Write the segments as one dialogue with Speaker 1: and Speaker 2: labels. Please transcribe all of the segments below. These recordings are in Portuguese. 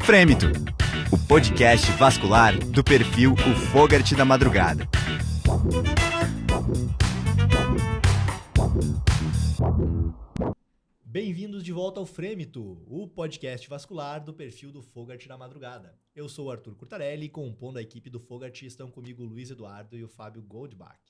Speaker 1: Frêmito, o podcast vascular do perfil O Fogart da Madrugada.
Speaker 2: Bem-vindos de volta ao Frêmito, o podcast vascular do perfil do Fogart da Madrugada. Eu sou o Arthur Curtarelli e compondo a equipe do Fogart estão comigo o Luiz Eduardo e o Fábio Goldbach.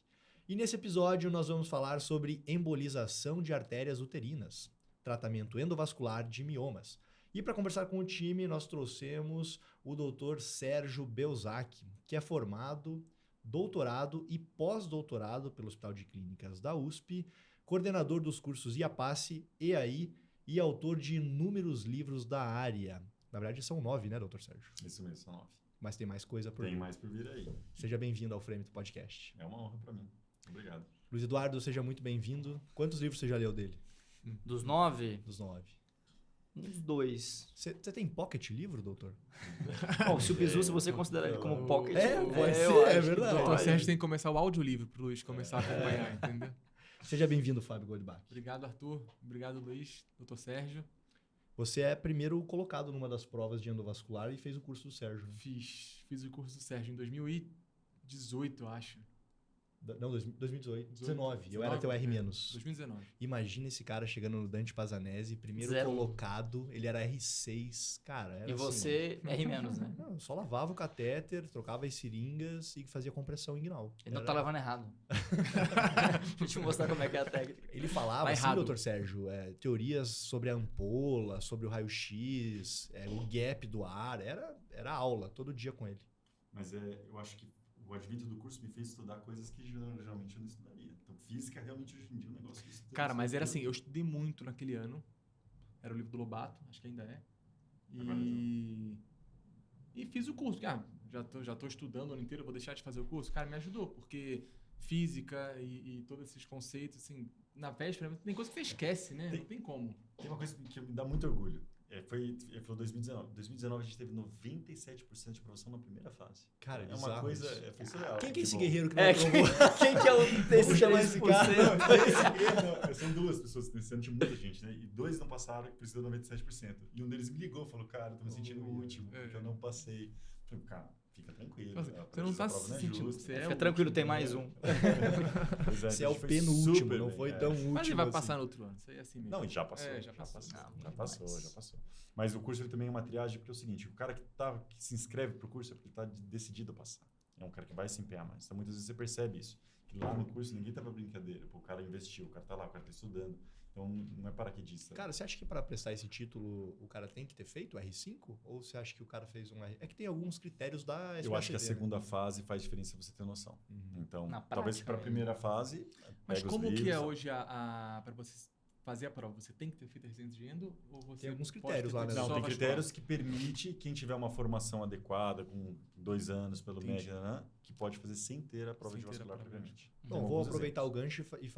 Speaker 2: E nesse episódio nós vamos falar sobre embolização de artérias uterinas, tratamento endovascular de miomas. E para conversar com o time, nós trouxemos o Dr. Sérgio Belzac, que é formado, doutorado e pós-doutorado pelo Hospital de Clínicas da USP, coordenador dos cursos IAPACE, EAI e autor de inúmeros livros da área. Na verdade são 9, né, Dr. Sérgio?
Speaker 3: Isso mesmo, são 9.
Speaker 2: Mas tem mais coisa por vir.
Speaker 3: Tem mais por vir aí.
Speaker 2: Seja bem-vindo ao Frêmito Podcast.
Speaker 3: É uma honra para mim. Obrigado.
Speaker 2: Luiz Eduardo, seja muito bem-vindo. Quantos livros você já leu dele?
Speaker 4: Dos 9?
Speaker 2: Dos 9.
Speaker 4: Uns 2.
Speaker 2: Você tem pocket livro, doutor?
Speaker 4: Bom, se o Bizu, se você considera ele como pocket...
Speaker 2: pode ser,
Speaker 4: eu
Speaker 2: é
Speaker 4: acho
Speaker 2: verdade.
Speaker 4: que
Speaker 5: O Dr. Sérgio tem que começar o audiolivro pro Luiz começar a acompanhar, entendeu?
Speaker 2: Seja bem-vindo, Fábio Goldbach.
Speaker 5: Obrigado, Arthur. Obrigado, Luiz. Dr. Sérgio.
Speaker 2: Você é primeiro colocado numa das provas de endovascular e fez o curso do Sérgio.
Speaker 5: Fiz o curso do Sérgio em 2018, eu acho.
Speaker 2: Não, 2018. 19. Eu era teu R-.
Speaker 5: 2019.
Speaker 2: Imagina esse cara chegando no Dante Pazanese, primeiro
Speaker 4: 0.
Speaker 2: colocado, ele era R6, cara. Era
Speaker 4: E você R-, né?
Speaker 2: Não, eu só lavava o catéter, trocava as seringas e fazia compressão inguinal.
Speaker 4: Ele não tá lavando errado. Deixa eu te mostrar como é que é a técnica.
Speaker 2: Ele falava
Speaker 4: Tá
Speaker 2: assim,
Speaker 4: errado.
Speaker 2: doutor Sérgio, teorias sobre a ampola, sobre o raio-x, o gap do ar, era aula todo dia com ele.
Speaker 3: Mas eu acho que o advento do curso me fez estudar coisas que geralmente eu não estudaria. Então, física realmente hoje em dia é um negócio que...
Speaker 5: Cara, mas era assim, eu estudei muito naquele ano. Era o livro do Lobato, acho que ainda é. E fiz o curso. Já tô estudando o ano inteiro, vou deixar de fazer o curso. Cara, me ajudou, porque física e todos esses conceitos, assim, na véspera, tem coisa que você esquece, né? Não tem como.
Speaker 3: Tem uma coisa que me dá muito orgulho. Foi 2019. Em 2019 a gente teve 97% de aprovação na primeira fase.
Speaker 2: Cara,
Speaker 3: é uma coisa... Foi surreal.
Speaker 2: Quem que é esse
Speaker 3: bom.
Speaker 2: guerreiro que não aprovou?
Speaker 4: Quem que é o desse
Speaker 2: chamar esse cara?
Speaker 4: 3%?
Speaker 3: São duas pessoas nesse ano, tinha muita gente, né? E 2 não passaram, por isso deu 97%. E um deles me ligou e falou, cara, eu tô me sentindo o último, porque eu não passei. Eu falei, cara, fica tranquilo.
Speaker 5: Você não tá se sentindo...
Speaker 4: Fica tranquilo, tem mais um.
Speaker 2: Você é o penúltimo, não foi tão último.
Speaker 5: Mas ele vai
Speaker 2: assim.
Speaker 5: passar no outro ano, isso aí é assim mesmo.
Speaker 3: Não, e já passou.
Speaker 5: Já
Speaker 3: Já passou. Mas o curso ele também é uma triagem, porque é o seguinte, o cara que se inscreve pro curso é porque ele tá decidido a passar. É um cara que vai se empenhar mais. Então, muitas vezes você percebe isso. Que lá no curso ninguém tava brincadeira. Pô, o cara investiu, o cara tá lá, o cara tá estudando. Então, não é paraquedista.
Speaker 2: Cara, você acha que para prestar esse título o cara tem que ter feito o R5? Ou você acha que o cara fez um R... É que tem alguns critérios da SPSD,
Speaker 3: Eu acho que a
Speaker 2: né?
Speaker 3: segunda fase faz diferença você ter noção. Então,
Speaker 4: Na
Speaker 3: talvez
Speaker 4: prática,
Speaker 3: para a primeira fase...
Speaker 5: Mas
Speaker 3: pega os
Speaker 5: como que
Speaker 3: livros,
Speaker 5: é hoje para você fazer a prova? Você tem que ter feito residência de endo? Ou você
Speaker 2: Tem alguns
Speaker 5: pode
Speaker 2: critérios
Speaker 5: ter
Speaker 2: lá,
Speaker 5: feito
Speaker 2: né?
Speaker 3: Não,
Speaker 5: só
Speaker 3: tem
Speaker 5: vascular?
Speaker 3: critérios que permite quem tiver uma formação adequada, com 2 anos pelo
Speaker 2: Entendi.
Speaker 3: médio, né, que pode fazer sem ter a prova
Speaker 5: Sem
Speaker 3: de
Speaker 5: ter a
Speaker 3: vascular
Speaker 5: prova.
Speaker 3: previamente.
Speaker 2: Bom,
Speaker 3: Tem
Speaker 2: vou
Speaker 3: alguns
Speaker 2: aproveitar
Speaker 3: exemplos.
Speaker 2: o gancho e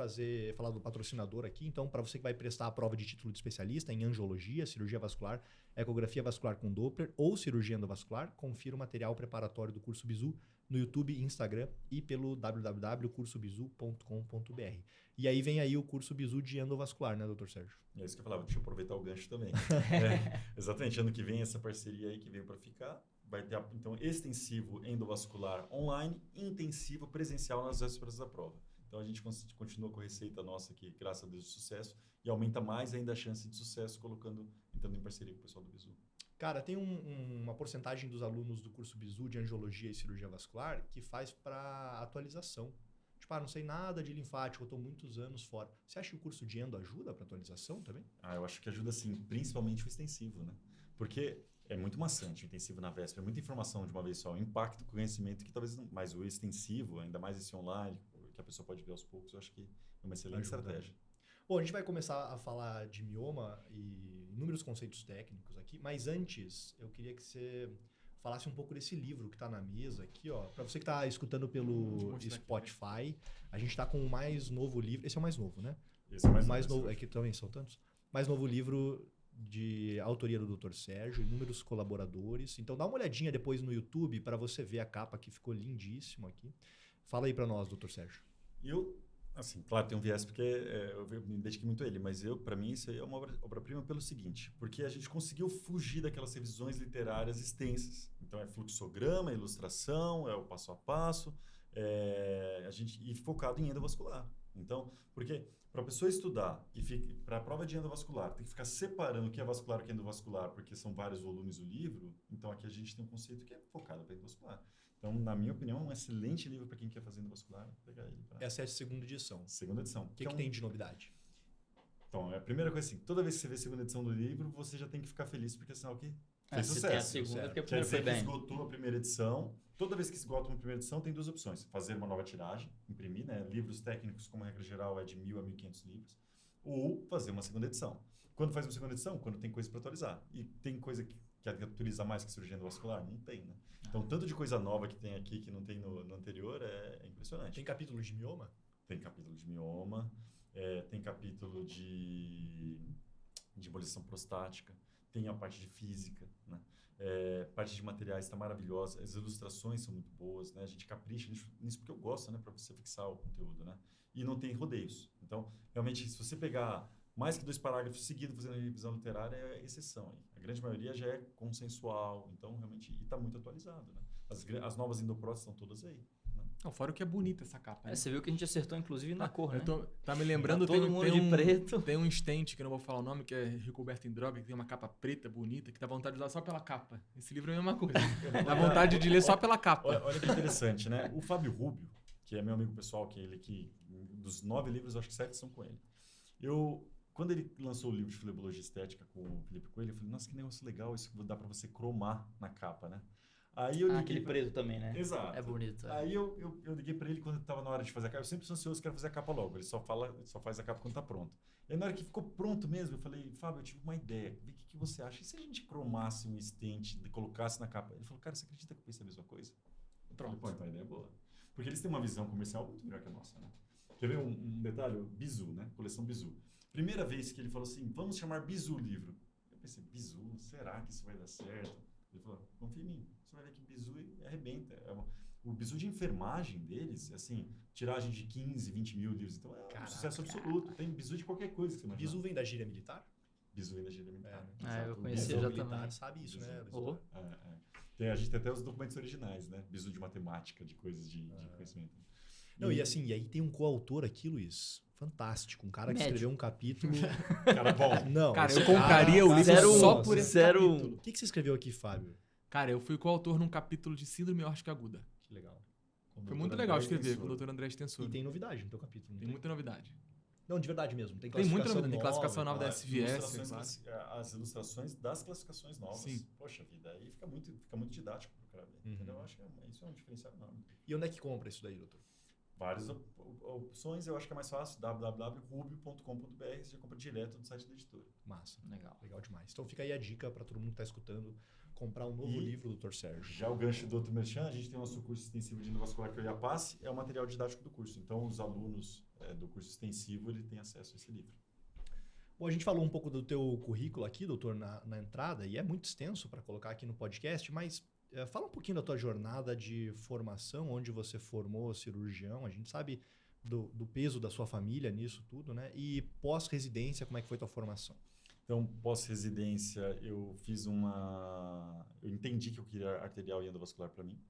Speaker 2: falar do patrocinador aqui. Então, para você que vai prestar a prova de título de especialista em angiologia, cirurgia vascular, ecografia vascular com Doppler ou cirurgia endovascular, confira o material preparatório do curso Bizu no YouTube, Instagram e pelo www.cursobizu.com.br. E aí vem aí o curso Bizu de endovascular, né, doutor Sérgio?
Speaker 3: É isso que eu falava, deixa eu aproveitar o gancho também. Exatamente, ano que vem essa parceria aí que veio para ficar, vai ter então extensivo endovascular online e intensivo presencial nas vésperas da prova. Então a gente continua com a receita nossa aqui, graças a Deus, de sucesso, e aumenta mais ainda a chance de sucesso entrando em parceria com o pessoal do Bizu.
Speaker 2: Cara, tem uma porcentagem dos alunos do curso Bizu de angiologia e cirurgia vascular que faz para atualização. Tipo, não sei nada de linfático, eu estou muitos anos fora. Você acha que o curso de endo ajuda para atualização também?
Speaker 3: Eu acho que ajuda sim, principalmente o extensivo, né? Porque é muito maçante o intensivo na véspera, é muita informação de uma vez só, impacto, conhecimento que talvez não... Mas o extensivo, ainda mais esse online, que a pessoa pode ver aos poucos, eu acho que é uma excelente estratégia.
Speaker 2: Bom, a gente vai começar a falar de mioma e inúmeros conceitos técnicos aqui, mas antes eu queria que você falasse um pouco desse livro que está na mesa aqui, ó. Para você que está escutando pelo Spotify, a gente está com o mais novo livro. Esse é o mais novo, né?
Speaker 3: Esse é o
Speaker 2: mais novo. É que também são tantos. Mais novo livro de autoria do Dr. Sérgio, inúmeros colaboradores. Então dá uma olhadinha depois no YouTube para você ver a capa que ficou lindíssimo aqui. Fala aí para nós, Dr. Sérgio.
Speaker 3: Eu Assim, claro, tem um viés porque eu me dediquei muito a ele, mas para mim, isso aí é uma obra-prima pelo seguinte, porque a gente conseguiu fugir daquelas revisões literárias extensas. Então, é fluxograma, ilustração, é o passo a passo, e focado em endovascular. Então, porque para a pessoa estudar e para a prova de endovascular, tem que ficar separando o que é vascular e o que é endovascular, porque são vários volumes do livro, então aqui a gente tem um conceito que é focado para endovascular. Então, na minha opinião, é um excelente livro para quem quer fazer endovascular. Pegar ele
Speaker 2: Essa é a segunda edição.
Speaker 3: segunda edição.
Speaker 2: O que tem de novidade?
Speaker 3: Então, a primeira coisa assim, toda vez que você vê a segunda edição do livro, você já tem que ficar feliz, porque é sinal que fez
Speaker 4: Se tem a
Speaker 3: sucesso.
Speaker 4: segunda, porque a
Speaker 3: Quer
Speaker 4: primeira
Speaker 3: dizer
Speaker 4: foi
Speaker 3: que
Speaker 4: bem.
Speaker 3: esgotou a primeira edição. Toda vez que esgota uma primeira edição, tem duas opções. Fazer uma nova tiragem, imprimir, né? Livros técnicos, como regra geral, é de 1.000 a 1.500 livros. Ou fazer uma segunda edição. Quando faz uma segunda edição? Quando tem coisa para atualizar. E tem coisa que atualiza mais que cirurgia endovascular? Não tem, né? Então, tanto de coisa nova que tem aqui que não tem no anterior é impressionante.
Speaker 2: Tem capítulo de mioma?
Speaker 3: Tem capítulo de mioma, tem capítulo de embolização prostática, tem a parte de física, né? Parte de materiais está maravilhosa, as ilustrações são muito boas, né? A gente capricha nisso porque eu gosto, né? Para você fixar o conteúdo, né? E não tem rodeios. Então, realmente, se você pegar mais que 2 parágrafos seguidos fazendo revisão literária, é exceção. A grande maioria já é consensual, então realmente está muito atualizado, né? As novas endopróteses estão todas aí. Né?
Speaker 5: Não, fora o que é bonita essa capa. Né?
Speaker 4: Você viu que a gente acertou, inclusive, na cor, né?
Speaker 5: Tá me lembrando,
Speaker 4: Tá todo mundo de preto.
Speaker 5: Tem um stent, que eu não vou falar o nome, que é recoberto em droga, que tem uma capa preta, bonita, que dá vontade de usar só pela capa. Esse livro é a mesma coisa. Dá vontade de ler só pela capa.
Speaker 3: Olha que interessante, né? O Fábio Rubio, que é meu amigo pessoal, dos 9 livros, eu acho que 7 são com ele. Quando ele lançou o livro de Filebologia Estética com o Felipe Coelho, eu falei, nossa, que negócio legal, isso dá para você cromar na capa, né? Aí eu liguei
Speaker 4: Aquele preto também, né?
Speaker 3: Exato.
Speaker 4: É bonito.
Speaker 3: Aí eu liguei para ele quando estava na hora de fazer a capa. Eu sempre sou ansioso, quero fazer a capa logo. Ele só faz a capa quando está pronto. E aí, na hora que ficou pronto mesmo, eu falei, Fábio, eu tive uma ideia. Vê o que você acha. E se a gente cromasse um stent e colocasse na capa? Ele falou, cara, você acredita que eu pensei a mesma coisa?
Speaker 5: Pronto.
Speaker 3: Pô, então a ideia é boa. Porque eles têm uma visão comercial muito melhor que a nossa, né? Quer ver um detalhe? O Bizu, né? Coleção Bizu. Primeira vez que ele falou assim, vamos chamar Bizu o livro. Eu pensei, Bizu, será que isso vai dar certo? Ele falou, confia em mim. Você vai ver que Bizu arrebenta. O Bizu de enfermagem deles, assim, tiragem de 15, 20 mil livros. Então é um sucesso absoluto. Tem Bizu de qualquer coisa que você imagina.
Speaker 2: Bizu vem da gíria militar?
Speaker 3: Bizu vem da gíria militar.
Speaker 4: Eu
Speaker 3: Exato.
Speaker 4: conhecia
Speaker 2: Bizu
Speaker 4: já
Speaker 2: militar
Speaker 4: também.
Speaker 2: sabe isso,
Speaker 3: Bizu.
Speaker 2: né?
Speaker 4: Oh.
Speaker 3: A gente tem até os documentos originais, né? Bizu de matemática, de coisas de conhecimento.
Speaker 2: Não, e assim, e aí tem um coautor aqui, Luiz, fantástico. Um cara que
Speaker 4: Médico.
Speaker 2: escreveu um capítulo...
Speaker 3: Cara, bom.
Speaker 2: Não,
Speaker 5: Cara,
Speaker 2: esse
Speaker 5: eu compraria o livro
Speaker 4: Zero
Speaker 5: só
Speaker 4: um,
Speaker 5: por esse
Speaker 4: zero um.
Speaker 5: capítulo.
Speaker 2: O que você escreveu aqui, Fábio?
Speaker 5: Cara, eu fui coautor num capítulo de Síndrome Aórtica Aguda.
Speaker 2: Que legal.
Speaker 5: Foi muito legal escrever com o Dr. André Stensor.
Speaker 2: E tem novidade no teu capítulo, não
Speaker 5: Tem muita novidade.
Speaker 2: Não, de verdade mesmo. Tem
Speaker 5: Tem muita
Speaker 2: classificação
Speaker 5: novidade. Tem classificação nova da
Speaker 2: e
Speaker 5: SVS.
Speaker 3: As ilustrações das classificações novas.
Speaker 5: Sim.
Speaker 3: Poxa vida, aí fica muito didático para o cara ver. Entendeu? Eu acho que isso é um diferencial enorme.
Speaker 2: E onde é que compra isso daí, doutor?
Speaker 3: Várias opções, eu acho que é mais fácil, www.rubio.com.br, você já compra direto do site da editora.
Speaker 2: Massa.
Speaker 4: Legal.
Speaker 2: Legal demais. Então fica aí a dica para todo mundo que está escutando comprar um novo livro do Dr. Sérgio.
Speaker 3: Já o gancho do outro merchan, a gente tem o nosso curso extensivo de endovascular que eu ia passe, é o material didático do curso. Então, os alunos do curso extensivo, ele tem acesso a esse livro.
Speaker 2: Bom, a gente falou um pouco do teu currículo aqui, doutor, na entrada, e é muito extenso para colocar aqui no podcast, mas fala um pouquinho da tua jornada de formação, onde você formou cirurgião. A gente sabe do peso da sua família nisso tudo, né? E pós-residência, como é que foi tua formação?
Speaker 3: Então, pós-residência, eu entendi que eu queria arterial e endovascular para mim.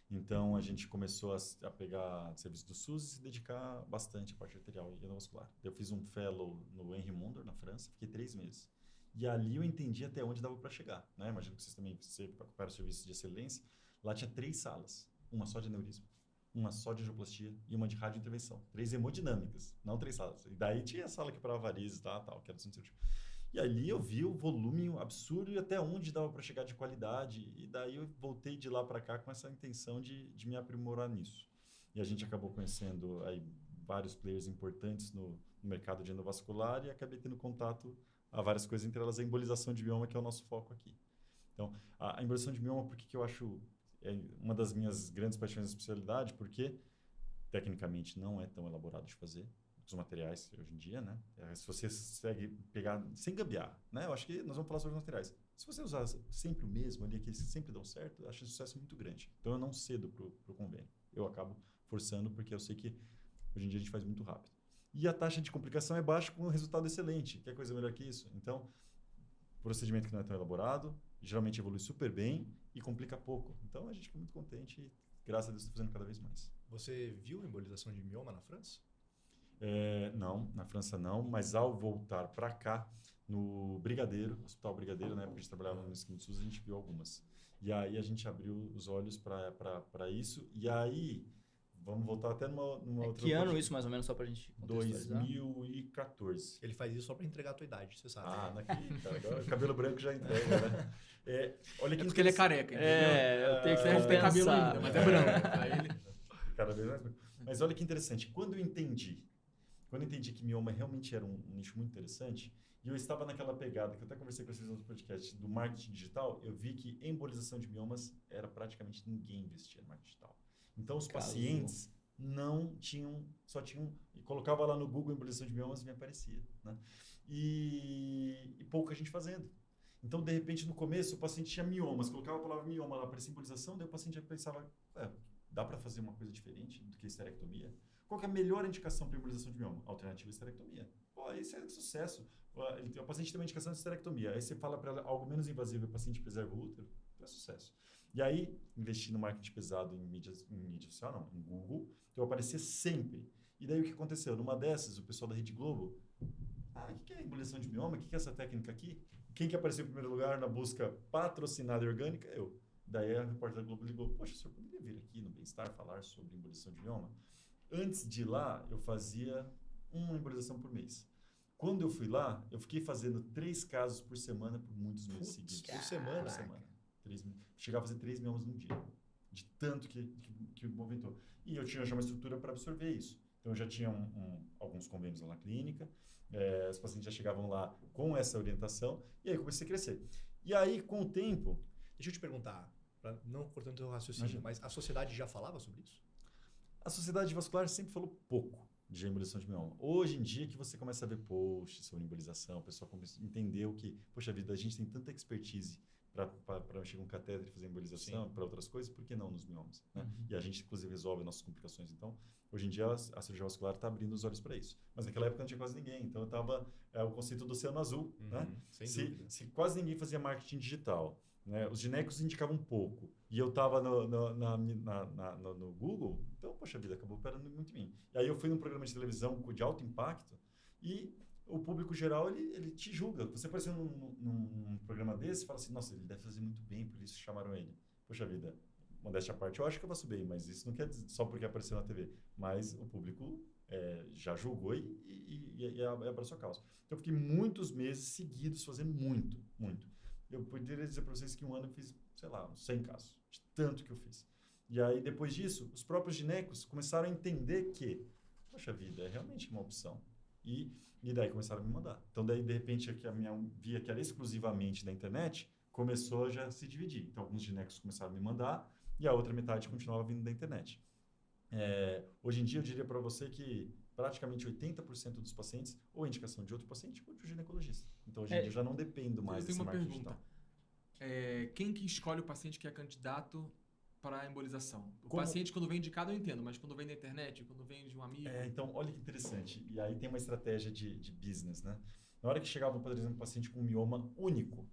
Speaker 3: Então, a gente começou a pegar serviço do SUS e se dedicar bastante à parte arterial e endovascular. Eu fiz um fellow no Henri Mondor, na França, fiquei 3 meses. E ali eu entendi até onde dava para chegar, né? Imagino que vocês também ocuparam serviços de excelência. Lá tinha 3 salas, uma só de aneurisma, uma só de angioplastia e uma de radiointervenção. 3 hemodinâmicas, não 3 salas. E daí tinha a sala que para varizes e tal, que era do centro cirúrgico. E ali eu vi o volume absurdo e até onde dava para chegar de qualidade. E daí eu voltei de lá para cá com essa intenção de me aprimorar nisso. E a gente acabou conhecendo aí vários players importantes no mercado de endovascular e acabei tendo contato a várias coisas, entre elas a embolização de mioma, que é o nosso foco aqui. Então, a embolização de mioma, por que eu acho uma das minhas grandes paixões da especialidade? Porque tecnicamente não é tão elaborado de fazer. Os materiais hoje em dia, né? Se você consegue pegar sem gambiarra, né? Eu acho que nós vamos falar sobre os materiais. Se você usar sempre o mesmo ali, aqueles que sempre dão certo, eu acho o sucesso muito grande. Então eu não cedo pro convênio. Eu acabo forçando porque eu sei que Hoje em dia a gente faz muito rápido. E a taxa de complicação é baixa com um resultado excelente. Quer coisa melhor que isso? Então, procedimento que não é tão elaborado, geralmente evolui super bem e complica pouco. Então, a gente fica muito contente e, graças a Deus, está fazendo cada vez mais.
Speaker 2: Você viu embolização de mioma na França?
Speaker 3: Não, na França não, mas ao voltar para cá, no Brigadeiro, Hospital Brigadeiro, na época que a gente trabalhava no esquema de SUS, a gente viu algumas. E aí a gente abriu os olhos para isso. E aí, vamos voltar até numa outra...
Speaker 4: Que ano isso, mais ou menos, só pra gente contextualizar?
Speaker 3: 2014.
Speaker 2: Ele faz isso só para entregar a tua idade, você sabe.
Speaker 3: Naquele, cara, agora o cabelo branco já entrega, né? Olha que
Speaker 5: porque ele é careca, entendeu?
Speaker 4: Eu tenho que
Speaker 5: Você não tem cabelo
Speaker 4: compensar.
Speaker 5: ainda, mas é branco. Aí ele...
Speaker 3: Cada vez mais. Mas olha que interessante. Quando eu entendi que mioma realmente era um nicho muito interessante, e eu estava naquela pegada, que eu até conversei com vocês no outro podcast, do marketing digital, eu vi que embolização de miomas era praticamente ninguém investia no marketing digital. Então, os pacientes não tinham, só tinham, e colocava lá no Google embolização de miomas e me aparecia, né? E pouca gente fazendo. Então, de repente, no começo, o paciente tinha miomas, colocava a palavra mioma lá para embolização, daí o paciente já pensava, dá para fazer uma coisa diferente do que esterectomia? Qual que é a melhor indicação para embolização de mioma? Alternativa à esterectomia. Pô, isso é sucesso. O paciente tem uma indicação de esterectomia. Aí você fala para ela algo menos invasivo e o paciente preserva o útero, é sucesso. E aí, investi no marketing pesado em mídia social, não, em Google, então eu aparecia sempre. E daí o que aconteceu? Numa dessas, o pessoal da Rede Globo, o que é embolização de mioma? O que é essa técnica aqui? Quem que apareceu em primeiro lugar na busca patrocinada e orgânica? Eu. Daí a repórter da Globo ligou, poxa, o senhor poderia vir aqui no Bem-Estar falar sobre embolização de mioma? Antes de ir lá, eu fazia uma embolização por mês. Quando eu fui lá, eu fiquei fazendo 3 casos por semana por muitos meses seguidos.
Speaker 2: Por semana?
Speaker 3: Por semana. Chegava a fazer 3 miomas num dia. De tanto que movimentou. E eu tinha já uma estrutura para absorver isso. Então, eu já tinha alguns convênios lá na clínica. Os pacientes já chegavam lá com essa orientação. E aí, eu comecei a crescer. E aí, com o tempo...
Speaker 2: Deixa eu te perguntar, não cortando o teu raciocínio, mas a sociedade já falava sobre isso?
Speaker 3: A Sociedade Vascular sempre falou pouco de embolização de mioma. Hoje em dia que você começa a ver posts sobre embolização, o pessoal entendeu que, poxa vida, a gente tem tanta expertise para mexer com catéter e fazer embolização, para outras coisas, por que não nos miomas? Né? E a gente, inclusive, resolve nossas complicações. Então, hoje em dia, a cirurgia vascular está abrindo os olhos para isso. Mas naquela época não tinha quase ninguém. Então, eu estava o conceito do oceano azul. Né?
Speaker 2: Sem dúvida.
Speaker 3: Se quase ninguém fazia marketing digital, né? Os ginecos indicavam um pouco. E eu estava no Google, então, poxa vida, acabou operando muito em mim. E aí eu fui num programa de televisão de alto impacto e o público geral, ele te julga. Você apareceu num programa desse e fala assim, nossa, ele deve fazer muito bem, por isso chamaram ele. Poxa vida, modéstia à parte, eu acho que eu faço bem, mas isso não quer dizer só porque apareceu na TV. Mas o público já julgou e abraçou a causa. Então, eu fiquei muitos meses seguidos fazendo muito. Eu poderia dizer para vocês que um ano eu fiz, sei lá, uns 100 casos, de tanto que eu fiz. E aí, depois disso, os próprios ginecos começaram a entender que, poxa vida, é realmente uma opção. E daí começaram a me mandar. Então, daí, de repente, a minha via, que era exclusivamente da internet, começou a já se dividir. Então, alguns ginecos começaram a me mandar e a outra metade continuava vindo da internet. Hoje em dia, eu diria para você que praticamente 80% dos pacientes, ou indicação de outro paciente, ou de um ginecologista. Então, hoje em dia, eu já não dependo mais desse marketing digital.
Speaker 5: Quem que escolhe o paciente que é candidato para a embolização? Paciente, quando vem indicado, eu entendo, mas quando vem da internet, quando vem de um amigo...
Speaker 3: Então, olha que interessante. E aí tem uma estratégia de business, né? Na hora que chegava, por exemplo, um paciente com um mioma único,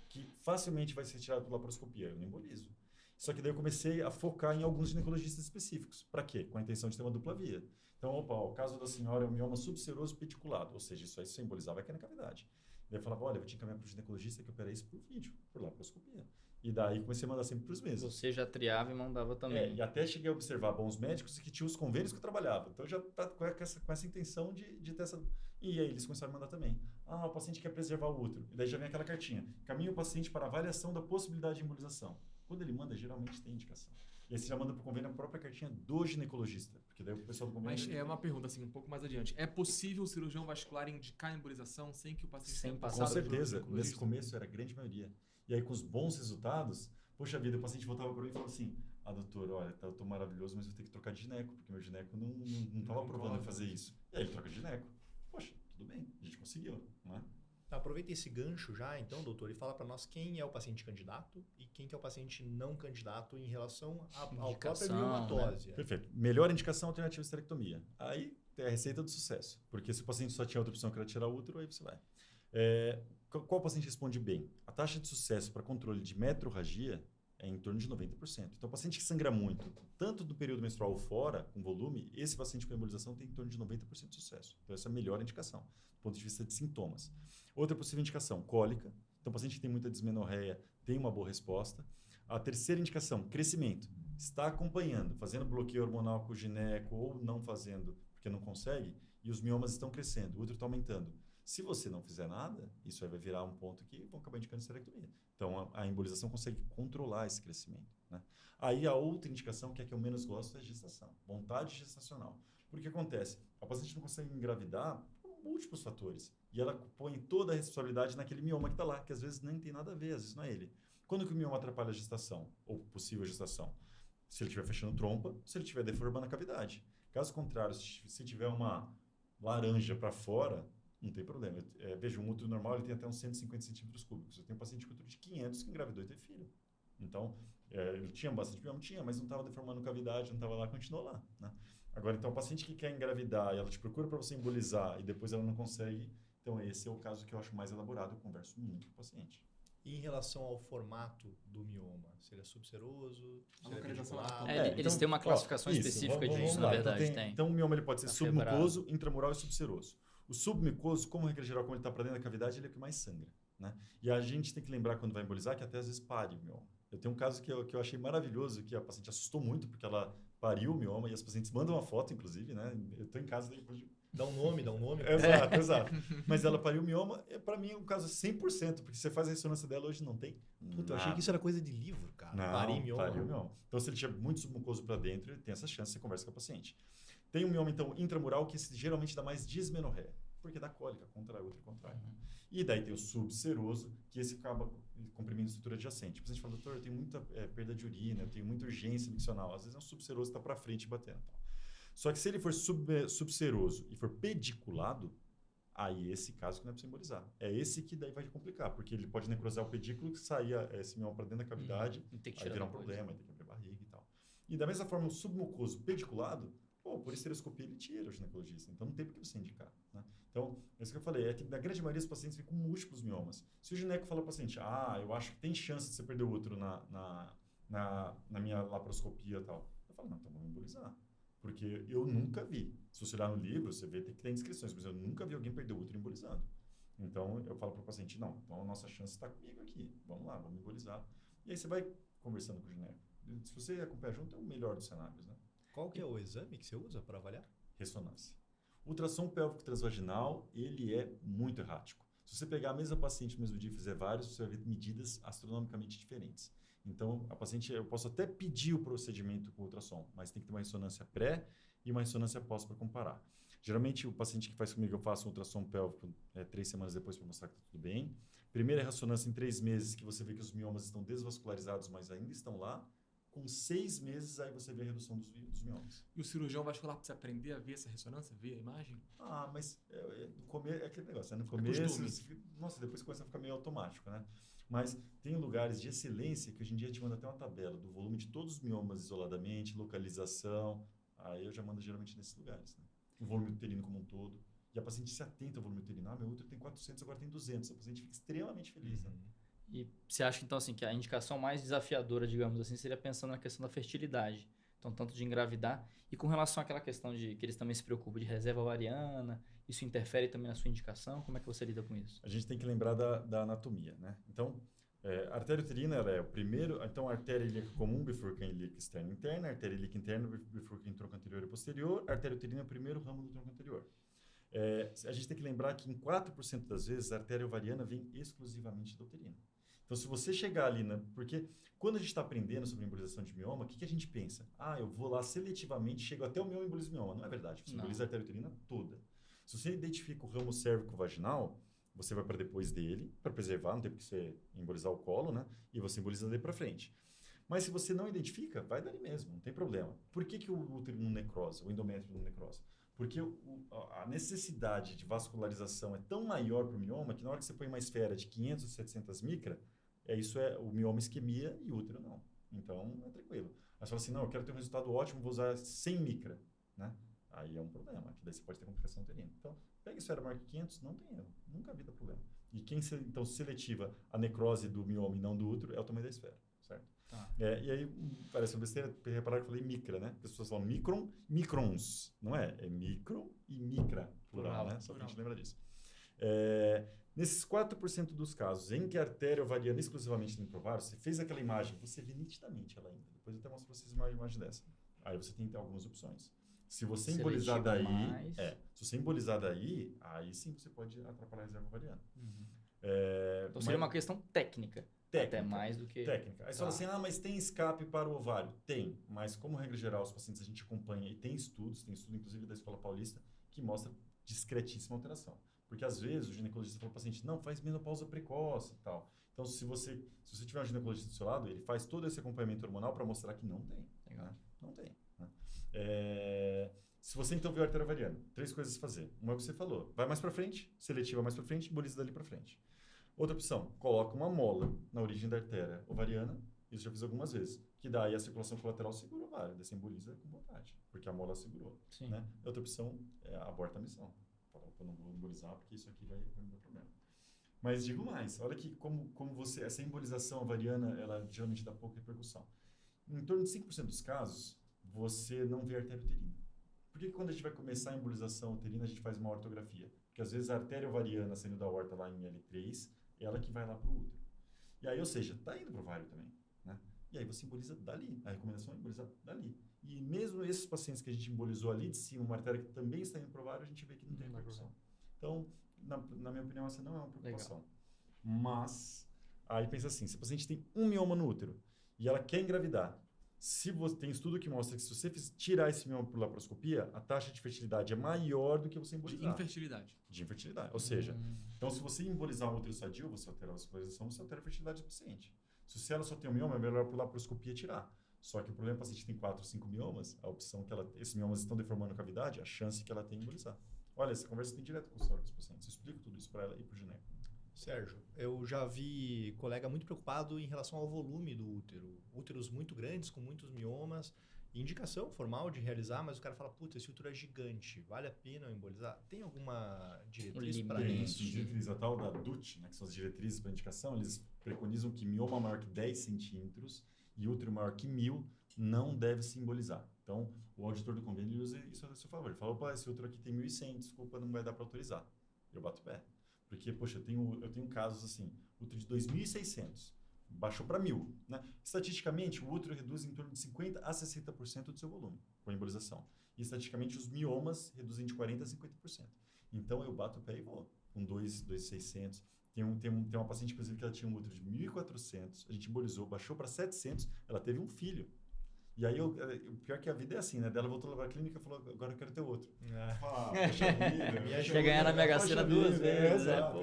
Speaker 3: que facilmente vai ser retirado por laparoscopia, eu não embolizo. Só que daí eu comecei a focar em alguns ginecologistas específicos. Para quê? Com a intenção de ter uma dupla via. Então, o caso da senhora é um mioma subseroso pediculado, ou seja, isso aí se embolizava aqui na cavidade. Daí eu falava, olha, eu vou te encaminhar para o ginecologista que opera isso por vídeo, por laparoscopia. E daí comecei a mandar sempre para os mesmos.
Speaker 4: Você já triava e mandava também.
Speaker 3: E até cheguei a observar bons médicos que tinham os convênios que eu trabalhava. Então, já tá com essa intenção de ter essa... E aí eles começaram a mandar também. O paciente quer preservar o útero. E daí já vem aquela cartinha. Caminha o paciente para avaliação da possibilidade de embolização. Quando ele manda, geralmente tem indicação. E aí você já manda para o convênio a própria cartinha do ginecologista. Porque daí o pessoal do convênio...
Speaker 5: Mas é uma pergunta, assim, um pouco mais adiante. É possível o cirurgião vascular indicar a embolização sem que o paciente tenha passado
Speaker 3: Com certeza.
Speaker 5: pelo
Speaker 3: Nesse
Speaker 5: ginecologista?
Speaker 3: começo era a grande maioria. E aí com os bons resultados, poxa vida, o paciente voltava para mim e falava assim, doutor, olha, eu tô maravilhoso, mas eu tenho que trocar de gineco, porque meu gineco não estava aprovando eu fazer isso. E aí ele troca de gineco. Poxa, tudo bem, a gente conseguiu, não é?
Speaker 2: Tá, aproveita esse gancho já, então, doutor, e fala para nós quem é o paciente candidato e quem que é o paciente não candidato em relação ao próprio
Speaker 4: Indicação,
Speaker 2: miomatose.
Speaker 3: Perfeito. Melhor indicação alternativa à esterectomia. Aí é a receita do sucesso. Porque se o paciente só tinha outra opção que era tirar o útero, aí você vai. Qual paciente responde bem? A taxa de sucesso para controle de metrorragia é em torno de 90%. Então, o paciente que sangra muito, tanto do período menstrual ou fora, com volume, esse paciente com embolização tem em torno de 90% de sucesso. Então, essa é a melhor indicação, do ponto de vista de sintomas. Outra possível indicação, cólica. Então, o paciente que tem muita dismenorreia tem uma boa resposta. A terceira indicação, crescimento. Está acompanhando, fazendo bloqueio hormonal com o gineco ou não fazendo, porque não consegue, e os miomas estão crescendo, o útero está aumentando. Se você não fizer nada, isso aí vai virar um ponto que vão acabar indicando esterectomia. Então, a embolização consegue controlar esse crescimento, né? Aí, a outra indicação, que é a que eu menos gosto, é gestação. Vontade gestacional. Porque acontece? A paciente não consegue engravidar por múltiplos fatores. E ela põe toda a responsabilidade naquele mioma que está lá, que às vezes nem tem nada a ver, às vezes não é ele. Quando que o mioma atrapalha a gestação, ou possível gestação? Se ele estiver fechando trompa, se ele estiver deformando a cavidade. Caso contrário, se tiver uma laranja para fora, não tem problema. Veja, um útero normal ele tem até uns 150 centímetros cúbicos. Eu tenho um paciente com útero de 500 que engravidou e teve filho. Então, ele tinha bastante mioma? Tinha, mas não estava deformando cavidade, não estava lá, continuou lá, né? Agora, então, o paciente que quer engravidar e ela te procura para você embolizar e depois ela não consegue, então esse é o caso que eu acho mais elaborado, eu converso muito com o paciente.
Speaker 2: E em relação ao formato do mioma, se ele é subseroso, se
Speaker 5: A
Speaker 2: ele é
Speaker 5: localização
Speaker 2: reticulado?
Speaker 5: anatomônica.
Speaker 4: Eles têm uma classificação específica disso, na
Speaker 3: lá.
Speaker 4: verdade,
Speaker 3: Então,
Speaker 4: tem.
Speaker 3: então, o mioma ele pode ser
Speaker 4: Tá
Speaker 3: submucoso, intramural e subseroso. O submucoso, como regra geral, como ele está para dentro da cavidade, ele é o que mais sangra, né? E a gente tem que lembrar quando vai embolizar que até às vezes pare o mioma. Eu tenho um caso que eu achei maravilhoso, que a paciente assustou muito, porque ela pariu o mioma, e as pacientes mandam uma foto, inclusive, né? Eu estou em casa depois de...
Speaker 2: Dá um nome.
Speaker 3: Exato, exato. Mas ela pariu o mioma, para mim é um caso 100%, porque você faz a ressonância dela hoje não tem
Speaker 2: Puta, eu achei que isso era coisa de livro, cara.
Speaker 3: Não,
Speaker 2: Parir mioma.
Speaker 3: pariu o mioma. Então, se ele tiver muito submucoso para dentro, ele tem essa chance, você conversa com a paciente. Tem um mioma, então, intramural, que geralmente dá mais dismenorreia, porque dá cólica, contrai, outra contrai. E daí tem o subseroso, que esse acaba comprimindo a estrutura adjacente. O paciente fala, doutor, eu tenho muita perda de urina, eu tenho muita urgência miccional. Às vezes é um subseroso que está para frente batendo. Só que se ele for subseroso e for pediculado, aí esse caso que não é para embolizar. É esse que daí vai complicar, porque ele pode necrosar o pedículo, sair esse mioma para dentro da cavidade, aí virar um problema, aí tem que abrir a barriga e tal. E da mesma forma, o submucoso pediculado, por estereoscopia ele tira o ginecologista, então não tem por que você indicar, né? Então, é isso que eu falei, é que na grande maioria dos pacientes vêm com múltiplos miomas. Se o gineco fala para o paciente, eu acho que tem chance de você perder o útero na minha laparoscopia e tal, eu falo, não, então vamos embolizar. Porque eu nunca vi. Se você olhar no livro, você vê que tem descrições, mas eu nunca vi alguém perder o útero embolizando. Então, eu falo para o paciente, não, então a nossa chance está comigo aqui. Vamos lá, vamos embolizar. E aí você vai conversando com o gineco. Se você acompanhar junto, é o melhor dos cenários, né?
Speaker 2: Qual que é o exame que você usa para avaliar?
Speaker 3: Ressonância. O ultrassom pélvico transvaginal, ele é muito errático. Se você pegar a mesma paciente no mesmo dia e fizer vários, você vai ver medidas astronomicamente diferentes. Então, a paciente, eu posso até pedir o procedimento com ultrassom, mas tem que ter uma ressonância pré e uma ressonância pós para comparar. Geralmente, o paciente que faz comigo, eu faço um ultrassom pélvico 3 semanas depois para mostrar que está tudo bem. Primeira ressonância em 3 meses, que você vê que os miomas estão desvascularizados, mas ainda estão lá. Com 6 meses, aí você vê a redução dos miomas.
Speaker 5: E o cirurgião vascular precisa aprender a ver essa ressonância, ver a imagem?
Speaker 3: Mas no começo, é aquele negócio, né? No começo, nossa, depois começa a ficar meio automático, né? Mas tem lugares de excelência que hoje em dia te manda até uma tabela do volume de todos os miomas isoladamente, localização. Aí eu já mando geralmente nesses lugares, né? O volume uterino como um todo. E a paciente se atenta ao volume uterino. Meu útero tem 400, agora tem 200. A paciente fica extremamente feliz, né?
Speaker 4: E você acha, então, assim, que a indicação mais desafiadora, digamos assim, seria pensando na questão da fertilidade. Então, tanto de engravidar. E com relação àquela questão de que eles também se preocupam de reserva ovariana, isso interfere também na sua indicação? Como é que você lida com isso?
Speaker 3: A gente tem que lembrar da anatomia, né? Então, a artéria uterina ela é o primeiro... Então, a artéria ilíaca comum bifurca em ilíaca externa e interna, a artéria ilíaca interna bifurca em tronco anterior e posterior, a artéria uterina é o primeiro ramo do tronco anterior. A gente tem que lembrar que em 4% das vezes a artéria ovariana vem exclusivamente da uterina. Então, se você chegar ali, porque quando a gente está aprendendo sobre embolização de mioma, o que a gente pensa? Eu vou lá seletivamente, chego até o meu embolizo mioma. Não é verdade, você emboliza a artéria uterina toda. Se você identifica o ramo cérvico-vaginal, você vai para depois dele, para preservar, não tem porque você embolizar o colo, né? E você emboliza dali para frente. Mas se você não identifica, vai dali mesmo, não tem problema. Por que o útero não necrosa, o endométrio não necrosa? Porque a necessidade de vascularização é tão maior para o mioma que na hora que você põe uma esfera de 500 ou 700 micra, o mioma isquemia e o útero não. Então, é tranquilo. Aí você fala assim, não, eu quero ter um resultado ótimo, vou usar 100 micra, né? Aí é um problema, que daí você pode ter complicação uterina. Então, pega a esfera maior que 500, não tem erro, nunca vi dar problema. E quem, então, seletiva a necrose do mioma e não do útero é o tamanho da esfera, certo?
Speaker 4: Tá.
Speaker 3: E aí, parece uma besteira, reparar que eu falei micra, né? As pessoas falam microns, não é? É micron e micra, plural, né? Só pra gente lembrar disso. Nesses 4% dos casos em que a artéria ovariana exclusivamente tem provário, você fez aquela imagem, você vê nitidamente ela ainda. Depois eu até mostro para vocês uma imagem dessa. Aí você tem algumas opções. Se você embolizar daí, se você embolizar daí, aí sim você pode atrapalhar a reserva ovariana.
Speaker 4: Então seria uma questão técnica. Até mais do que...
Speaker 3: Técnica. Aí você fala assim, mas tem escape para o ovário? Tem, mas como regra geral, os pacientes a gente acompanha e tem estudo inclusive da Escola Paulista, que mostra discretíssima alteração. Porque às vezes o ginecologista fala para o paciente, não, faz menopausa precoce e tal. Então se você tiver um ginecologista do seu lado, ele faz todo esse acompanhamento hormonal para mostrar que não tem. Né? Não tem. Né? Se você então viu a artéria ovariana, 3 coisas a fazer. Uma é o que você falou, vai mais para frente, seletiva mais para frente, emboliza dali para frente. Outra opção, coloca uma mola na origem da artéria ovariana, isso já fiz algumas vezes, que daí a circulação colateral segura o ovário, daí você emboliza com vontade, porque a mola segurou. Né? Outra opção é aborta a missão. Eu não vou embolizar porque isso aqui vai me dar problema. Mas digo mais, olha que como essa embolização ovariana, ela geralmente dá pouca repercussão. Em torno de 5% dos casos, você não vê artéria uterina. Por que quando a gente vai começar a embolização uterina, a gente faz uma ortografia? Porque às vezes a artéria ovariana saindo da horta lá em L3, é ela que vai lá para o útero. E aí, ou seja, está indo para o ovário também. Né? E aí você emboliza dali. A recomendação é embolizar dali. E mesmo esses pacientes que a gente embolizou ali de cima, uma artéria que também está indo para o ovário, a gente vê que não tem repercussão. Então, na minha opinião, essa não é uma preocupação. Legal. Mas, aí pensa assim, se a paciente tem um mioma no útero e ela quer engravidar, se você tem estudo que mostra que se você tirar esse mioma por laparoscopia, a taxa de fertilidade é maior do que você embolizar.
Speaker 5: De infertilidade.
Speaker 3: De infertilidade. Ou seja, então se você embolizar um útero sadio, você altera a vascularização, você altera a fertilidade do paciente. Se ela só tem um mioma, é melhor por laparoscopia tirar. Só que o problema é que o paciente tem 4 ou 5 miomas, a opção que esses miomas estão deformando a cavidade, a chance que ela tem é embolizar. Olha, essa conversa tem direto com os pacientes. Eu explico tudo isso para ela e para o gineco.
Speaker 2: Sérgio, eu já vi colega muito preocupado em relação ao volume do útero. Úteros muito grandes, com muitos miomas. Indicação formal de realizar, mas o cara fala, puta, esse útero é gigante, vale a pena eu embolizar? Tem alguma diretriz para isso?
Speaker 3: Tem diretriz a tal da DUT, né, que são as diretrizes para indicação, eles preconizam que mioma maior que 10 centímetros e útero maior que 1000 não deve se embolizar. Então, o auditor do convênio usa isso a seu favor. Ele fala, opa, esse útero aqui tem 1.100, desculpa, não vai dar para autorizar. Eu bato o pé. Porque, poxa, eu tenho casos assim, útero de 2.600, baixou para 1.000. Né? Estatisticamente, o útero reduz em torno de 50% a 60% do seu volume com a embolização. E, estatisticamente, os miomas reduzem de 40% a 50%. Então, eu bato o pé e vou. Com 2.600. Tem uma paciente, inclusive, que ela tinha um útero de 1.400, a gente embolizou, baixou para 700, ela teve um filho. E aí, o pior que a vida é assim, né? Dela voltou para a clínica e falou, agora eu quero ter outro. Poxa vida.
Speaker 4: Quer ganhar na Mega Sena 2 vezes.
Speaker 3: Exato.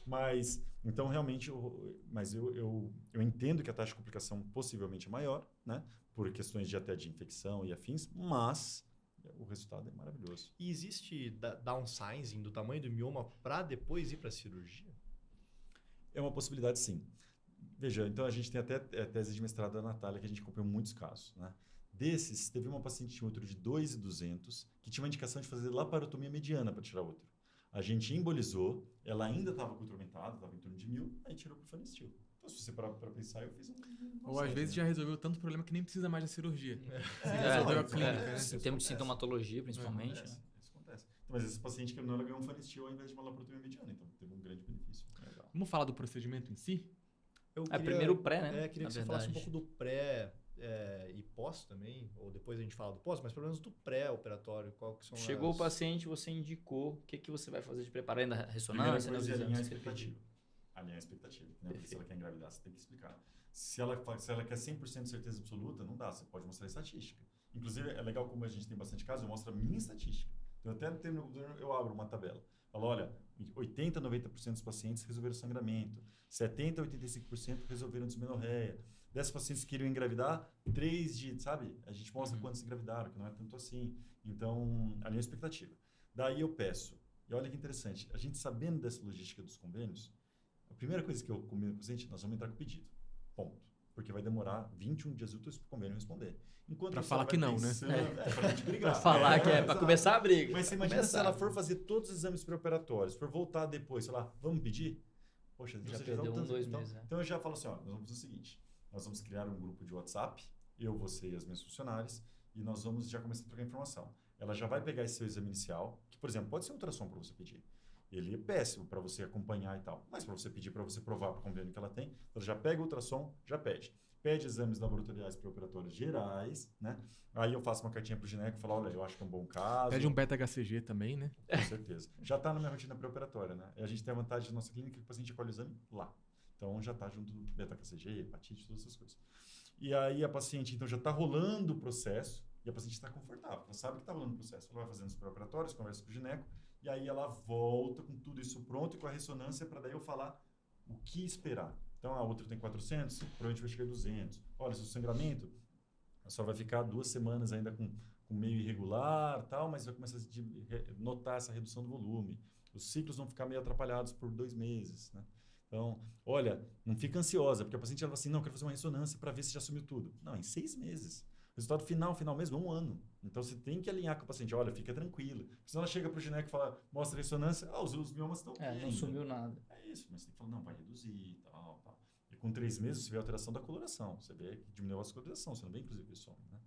Speaker 3: Mas, então, realmente, eu entendo que a taxa de complicação possivelmente é maior, né? Por questões de infecção e afins, mas o resultado é maravilhoso.
Speaker 2: E existe downsizing do tamanho do mioma para depois ir para a cirurgia?
Speaker 3: É uma possibilidade, sim. Veja, então a gente tem até a tese de mestrado da Natália, que a gente acompanhou muitos casos. Né? Desses, teve uma paciente que tinha útero de 2.200, que tinha uma indicação de fazer laparotomia mediana para tirar o útero. A gente embolizou, ela ainda estava com o útero aumentado, estava em torno de 1.000, aí tirou para o Fanestil. Então, se você parar para pensar, eu fiz um...
Speaker 5: Ou às vezes já resolveu tanto problema que nem precisa mais da cirurgia.
Speaker 4: Resolveu a clínica, né? Em termos de sintomatologia, principalmente.
Speaker 3: Isso acontece. Mas esse paciente que não, ela ganhou um Fanestil ao invés de uma laparotomia mediana, então teve um grande benefício. Legal.
Speaker 5: Vamos falar do procedimento em si?
Speaker 4: Primeiro o pré, né?
Speaker 2: Queria que você falasse um pouco do pré e pós também, ou depois a gente fala do pós, mas pelo menos do pré-operatório, qual que são
Speaker 4: Chegou o paciente, você indicou o que você vai fazer de preparar ainda ressonância,
Speaker 3: né? Alinhar a expectativa. Alinhar a expectativa. Né? Se ela quer engravidar, você tem que explicar. Se ela quer 100% de certeza absoluta, não dá, você pode mostrar estatística. Inclusive, é legal como a gente tem bastante casos, eu mostro a minha estatística. Então, eu abro uma tabela. Falo, olha, 80%, 90% dos pacientes resolveram sangramento. 70%, 85% resolveram dismenorreia. Dessas pacientes que queriam engravidar, 3 de, sabe? A gente mostra quantos engravidaram, que não é tanto assim. Então, ali é a expectativa. Daí eu peço. E olha que interessante. A gente sabendo dessa logística dos convênios, a primeira coisa que eu combino com o paciente, nós vamos entrar com o pedido. Ponto. Porque vai demorar 21 dias úteis para o convênio responder. Enquanto
Speaker 5: Pra
Speaker 3: isso,
Speaker 5: falar
Speaker 3: ela
Speaker 5: que
Speaker 3: vai
Speaker 5: não, né?
Speaker 3: pensando, pra gente brigar.
Speaker 4: Pra falar que é pra
Speaker 3: exato.
Speaker 4: começar a briga.
Speaker 3: Mas você
Speaker 4: Pra
Speaker 3: imagina se
Speaker 4: começar.
Speaker 3: ela for fazer todos os exames pré-operatórios, for voltar depois, sei lá, vamos pedir? Poxa,
Speaker 4: Já
Speaker 3: você
Speaker 4: perdeu
Speaker 3: dá tanto-
Speaker 4: 2
Speaker 3: então,
Speaker 4: meses, né?
Speaker 3: Então eu já falo assim, ó, nós vamos fazer o seguinte, nós vamos criar um grupo de WhatsApp, eu, você e as minhas funcionárias, e nós vamos já começar a trocar informação. Ela já vai pegar esse seu exame inicial, que, por exemplo, pode ser um ultrassom para você pedir. Ele é péssimo para você acompanhar e tal, mas para você pedir, para você provar para o convênio que ela tem, ela já pega o ultrassom, já pede. Pede exames laboratoriais pré-operatórios gerais, né? Aí eu faço uma cartinha pro gineco e falo, olha, eu acho que é um bom caso.
Speaker 5: Pede um beta-HCG também, né?
Speaker 3: Com certeza. Já está na minha rotina pré-operatória, né? E a gente tem a vantagem da nossa clínica que o paciente colhe o exame lá. Então já está junto do beta-HCG, hepatite, todas essas coisas. E aí a paciente, então, já está rolando o processo e a paciente está confortável. Ela sabe que está rolando o processo. Ela vai fazendo os pré-operatórios, conversa com o gineco e aí ela volta com tudo isso pronto e com a ressonância para daí eu falar o que esperar. Então, a outra tem 400, provavelmente vai chegar a 200. Olha, seu sangramento, só vai ficar 2 semanas ainda com meio irregular, tal, mas vai começar a notar essa redução do volume. Os ciclos vão ficar meio atrapalhados por 2 meses, né? Então, olha, não fica ansiosa, porque a paciente ela fala assim, não, eu quero fazer uma ressonância para ver se já sumiu tudo. Não, em 6 meses. O resultado final mesmo, 1 ano. Então, você tem que alinhar com o paciente, olha, fica tranquila. Senão ela chega para o gineco e fala, mostra a ressonância, os miomas estão aqui
Speaker 4: Não
Speaker 3: ainda.
Speaker 4: sumiu nada.
Speaker 3: É isso, mas tem que falar, não, vai reduzir, tal. E com 3 meses você vê a alteração da coloração, você vê que diminuiu a vascularização, você não vê inclusive que some, né?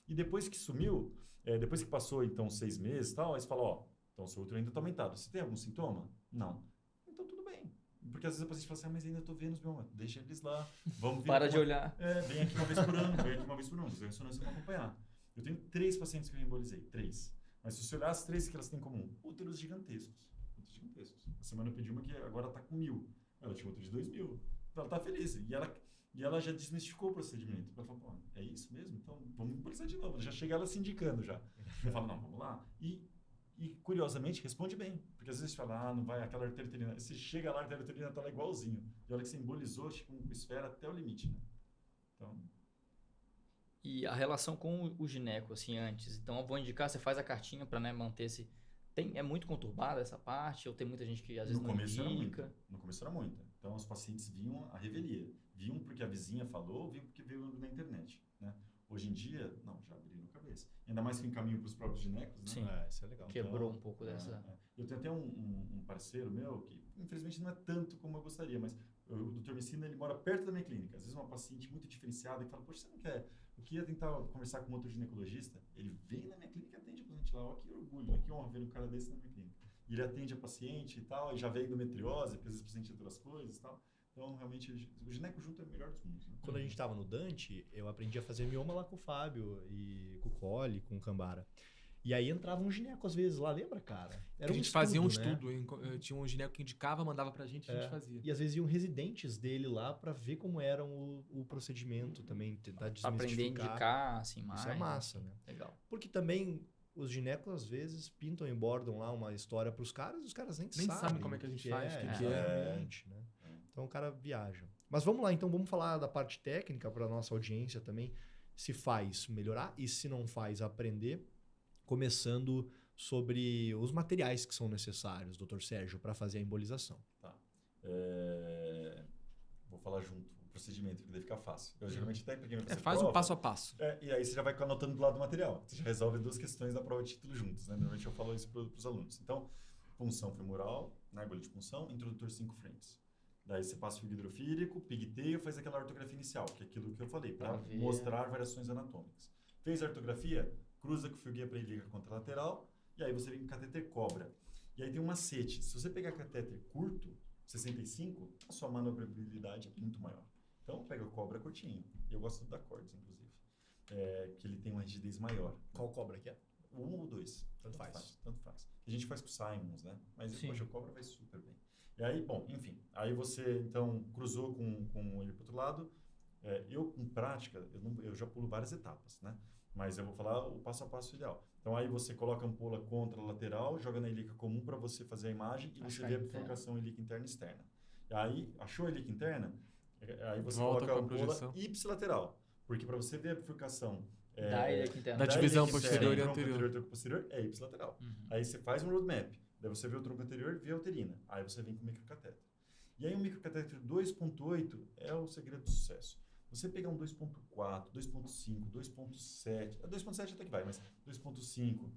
Speaker 3: E depois que sumiu, depois que passou então 6 meses e tal, aí você fala, ó, então o seu útero ainda está aumentado. Você tem algum sintoma? Não. Então tudo bem. Porque às vezes a paciente fala assim, mas ainda estou vendo os miomas, deixa eles lá, vamos ver.
Speaker 4: Para de olhar.
Speaker 3: Vem aqui uma vez por ano, fazer ressonância para acompanhar. Eu tenho 3 pacientes que eu embolizei, 3. Mas se você olhar as 3 que elas têm em comum, úteros gigantescos. Úteros gigantescos. A semana eu pedi uma que agora está com 1.000. Ela tinha outro de 2.000. Ela está feliz. E ela já desmistificou o procedimento. Ela falou, pô, é isso mesmo? Então vamos embolizar de novo. Já chega ela se indicando já. Eu falo, não, vamos lá. E curiosamente responde bem. Porque às vezes você fala, não vai, aquela artéria uterina. Você chega lá, a artéria uterina está lá igualzinho. E olha que você embolizou, tipo, com esfera até o limite, né? Então...
Speaker 4: E a relação com o gineco, assim, antes. Então, eu vou indicar, você faz a cartinha para, né, manter esse... É muito conturbada essa parte? Ou tem muita gente que às vezes não indica?
Speaker 3: No começo era muita. Então, os pacientes viam a revelia. Viam porque a vizinha falou, viam porque veio na internet, né? Hoje em dia, não, já abriram a cabeça. Ainda mais que encaminham para os próprios ginecos, né?
Speaker 4: Sim.
Speaker 2: Isso é legal.
Speaker 4: Quebrou um pouco dessa...
Speaker 3: Eu tenho até um parceiro meu que, infelizmente, não é tanto como eu gostaria, mas o Dr. Messina, ele mora perto da minha clínica. Às vezes uma paciente muito diferenciada que fala, poxa, você não quer... Eu queria tentar conversar com outro ginecologista. Ele vem na minha clínica e atende a paciente lá. Olha que orgulho, olha que honra ver um cara desse na minha clínica. E ele atende a paciente e tal, e já veio endometriose, porque às vezes o paciente tem outras coisas e tal. Então, realmente, o gineco junto é o melhor dos mundos. Né?
Speaker 2: Quando a gente tava no Dante, eu aprendi a fazer mioma lá com o Fábio, e com o Cole, com o Cambara. E aí entrava um gineco às vezes lá, lembra, cara? Era
Speaker 5: A gente fazia um
Speaker 2: né?
Speaker 5: estudo. Tinha um gineco que indicava, mandava pra gente e a gente fazia.
Speaker 2: E às vezes iam residentes dele lá pra ver como era o procedimento também, tentar
Speaker 4: Pra aprender a
Speaker 2: desmistificar.
Speaker 4: indicar, assim, mais.
Speaker 2: Isso é massa, né?
Speaker 4: Legal.
Speaker 2: Porque também os ginecos às vezes pintam e bordam lá uma história pros caras e os caras nem
Speaker 5: sabem como é que a gente faz, o que é.
Speaker 2: exatamente, né? Então o cara viaja. Mas vamos lá, então vamos falar da parte técnica para nossa audiência também. Se faz melhorar e se não faz aprender, começando sobre os materiais que são necessários, Dr. Sérgio, para fazer a embolização.
Speaker 3: Tá. Vou falar junto o procedimento, porque daí fica fácil. Eu geralmente até peguei
Speaker 5: Faz um passo a passo.
Speaker 3: E aí você já vai anotando do lado do material. Você já resolve 2 questões da prova de título juntos, né? Normalmente eu falo isso para os alunos. Então, punção femoral, na agulha de punção, introdutor 5 frentes. Daí você passa o fio hidrofílico, pigtail, faz aquela ortografia inicial, que é aquilo que eu falei, para mostrar variações anatômicas. Fez a ortografia, cruza com o fio guia para ele liga contralateral, e aí você vem com catéter cobra. E aí tem um macete. Se você pegar catéter curto, 65, a sua manobrabilidade é muito maior. Então, pega o cobra curtinho. Eu gosto da Cordes, inclusive. Que ele tem uma rigidez maior.
Speaker 2: Qual cobra que é?
Speaker 3: 1 ou 2. Tanto faz. A gente faz com o Simons, né? Mas, poxa, o cobra vai super bem. E aí, bom, enfim. Aí você, então, cruzou com ele para o outro lado. Eu, com prática, eu já pulo várias etapas, né? Mas eu vou falar o passo a passo ideal. Então aí você coloca a ampola contra a lateral, joga na helica comum para você fazer a imagem e você
Speaker 4: Achar
Speaker 3: vê a
Speaker 4: interna.
Speaker 3: bifurcação helica interna e externa. E aí, achou a helica interna? Aí você
Speaker 5: Volta
Speaker 3: coloca a
Speaker 5: com a
Speaker 3: ampola
Speaker 5: projeção.
Speaker 3: ipsilateral. Porque para você ver a bifurcação
Speaker 4: Da ilha aqui interna.
Speaker 5: Da divisão
Speaker 3: helica
Speaker 5: posterior
Speaker 3: interna,
Speaker 5: e
Speaker 3: tronco
Speaker 5: anterior.
Speaker 3: tronco posterior é ipsilateral.
Speaker 4: Uhum.
Speaker 3: Aí você faz um roadmap. Daí você vê o tronco anterior e vê a uterina. Aí você vem com o microcatéter. E aí o microcatéter 2.8 é o segredo do sucesso. Você pegar um 2.4, 2.5, 2.7, 2.7 até que vai, mas 2.5,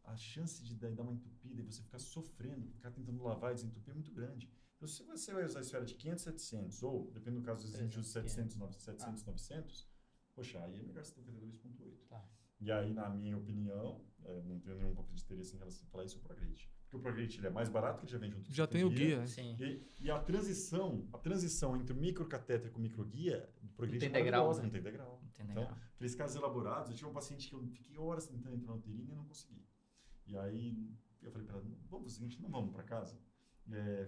Speaker 3: a chance de dar uma entupida e você ficar sofrendo, ficar tentando lavar e desentupir é muito grande. Então, se você vai usar a esfera de 500, 700, ou, depende do caso, dos de 700, 700, 900, poxa, aí é melhor você ter que ter 2.8.
Speaker 4: Tá.
Speaker 3: E aí, na minha opinião, não tenho nenhum pouco de interesse em relação a falar isso, é o ProGrid. Porque o ProGrid ele é mais barato, que ele já vem junto com
Speaker 5: Já tem o guia.
Speaker 4: Sim.
Speaker 3: E a transição entre o microcatéter com o microguia, do ProGrid
Speaker 4: Não tem degrau,
Speaker 3: maravilhosa,
Speaker 4: né?
Speaker 3: não tem degrau.
Speaker 4: Não tem
Speaker 3: Então,
Speaker 4: degrau.
Speaker 3: aqueles casos elaborados, eu tive um paciente que eu fiquei horas tentando entrar na uterina e não consegui. E aí, eu falei para ela, vamos fazer o seguinte, não vamos para casa?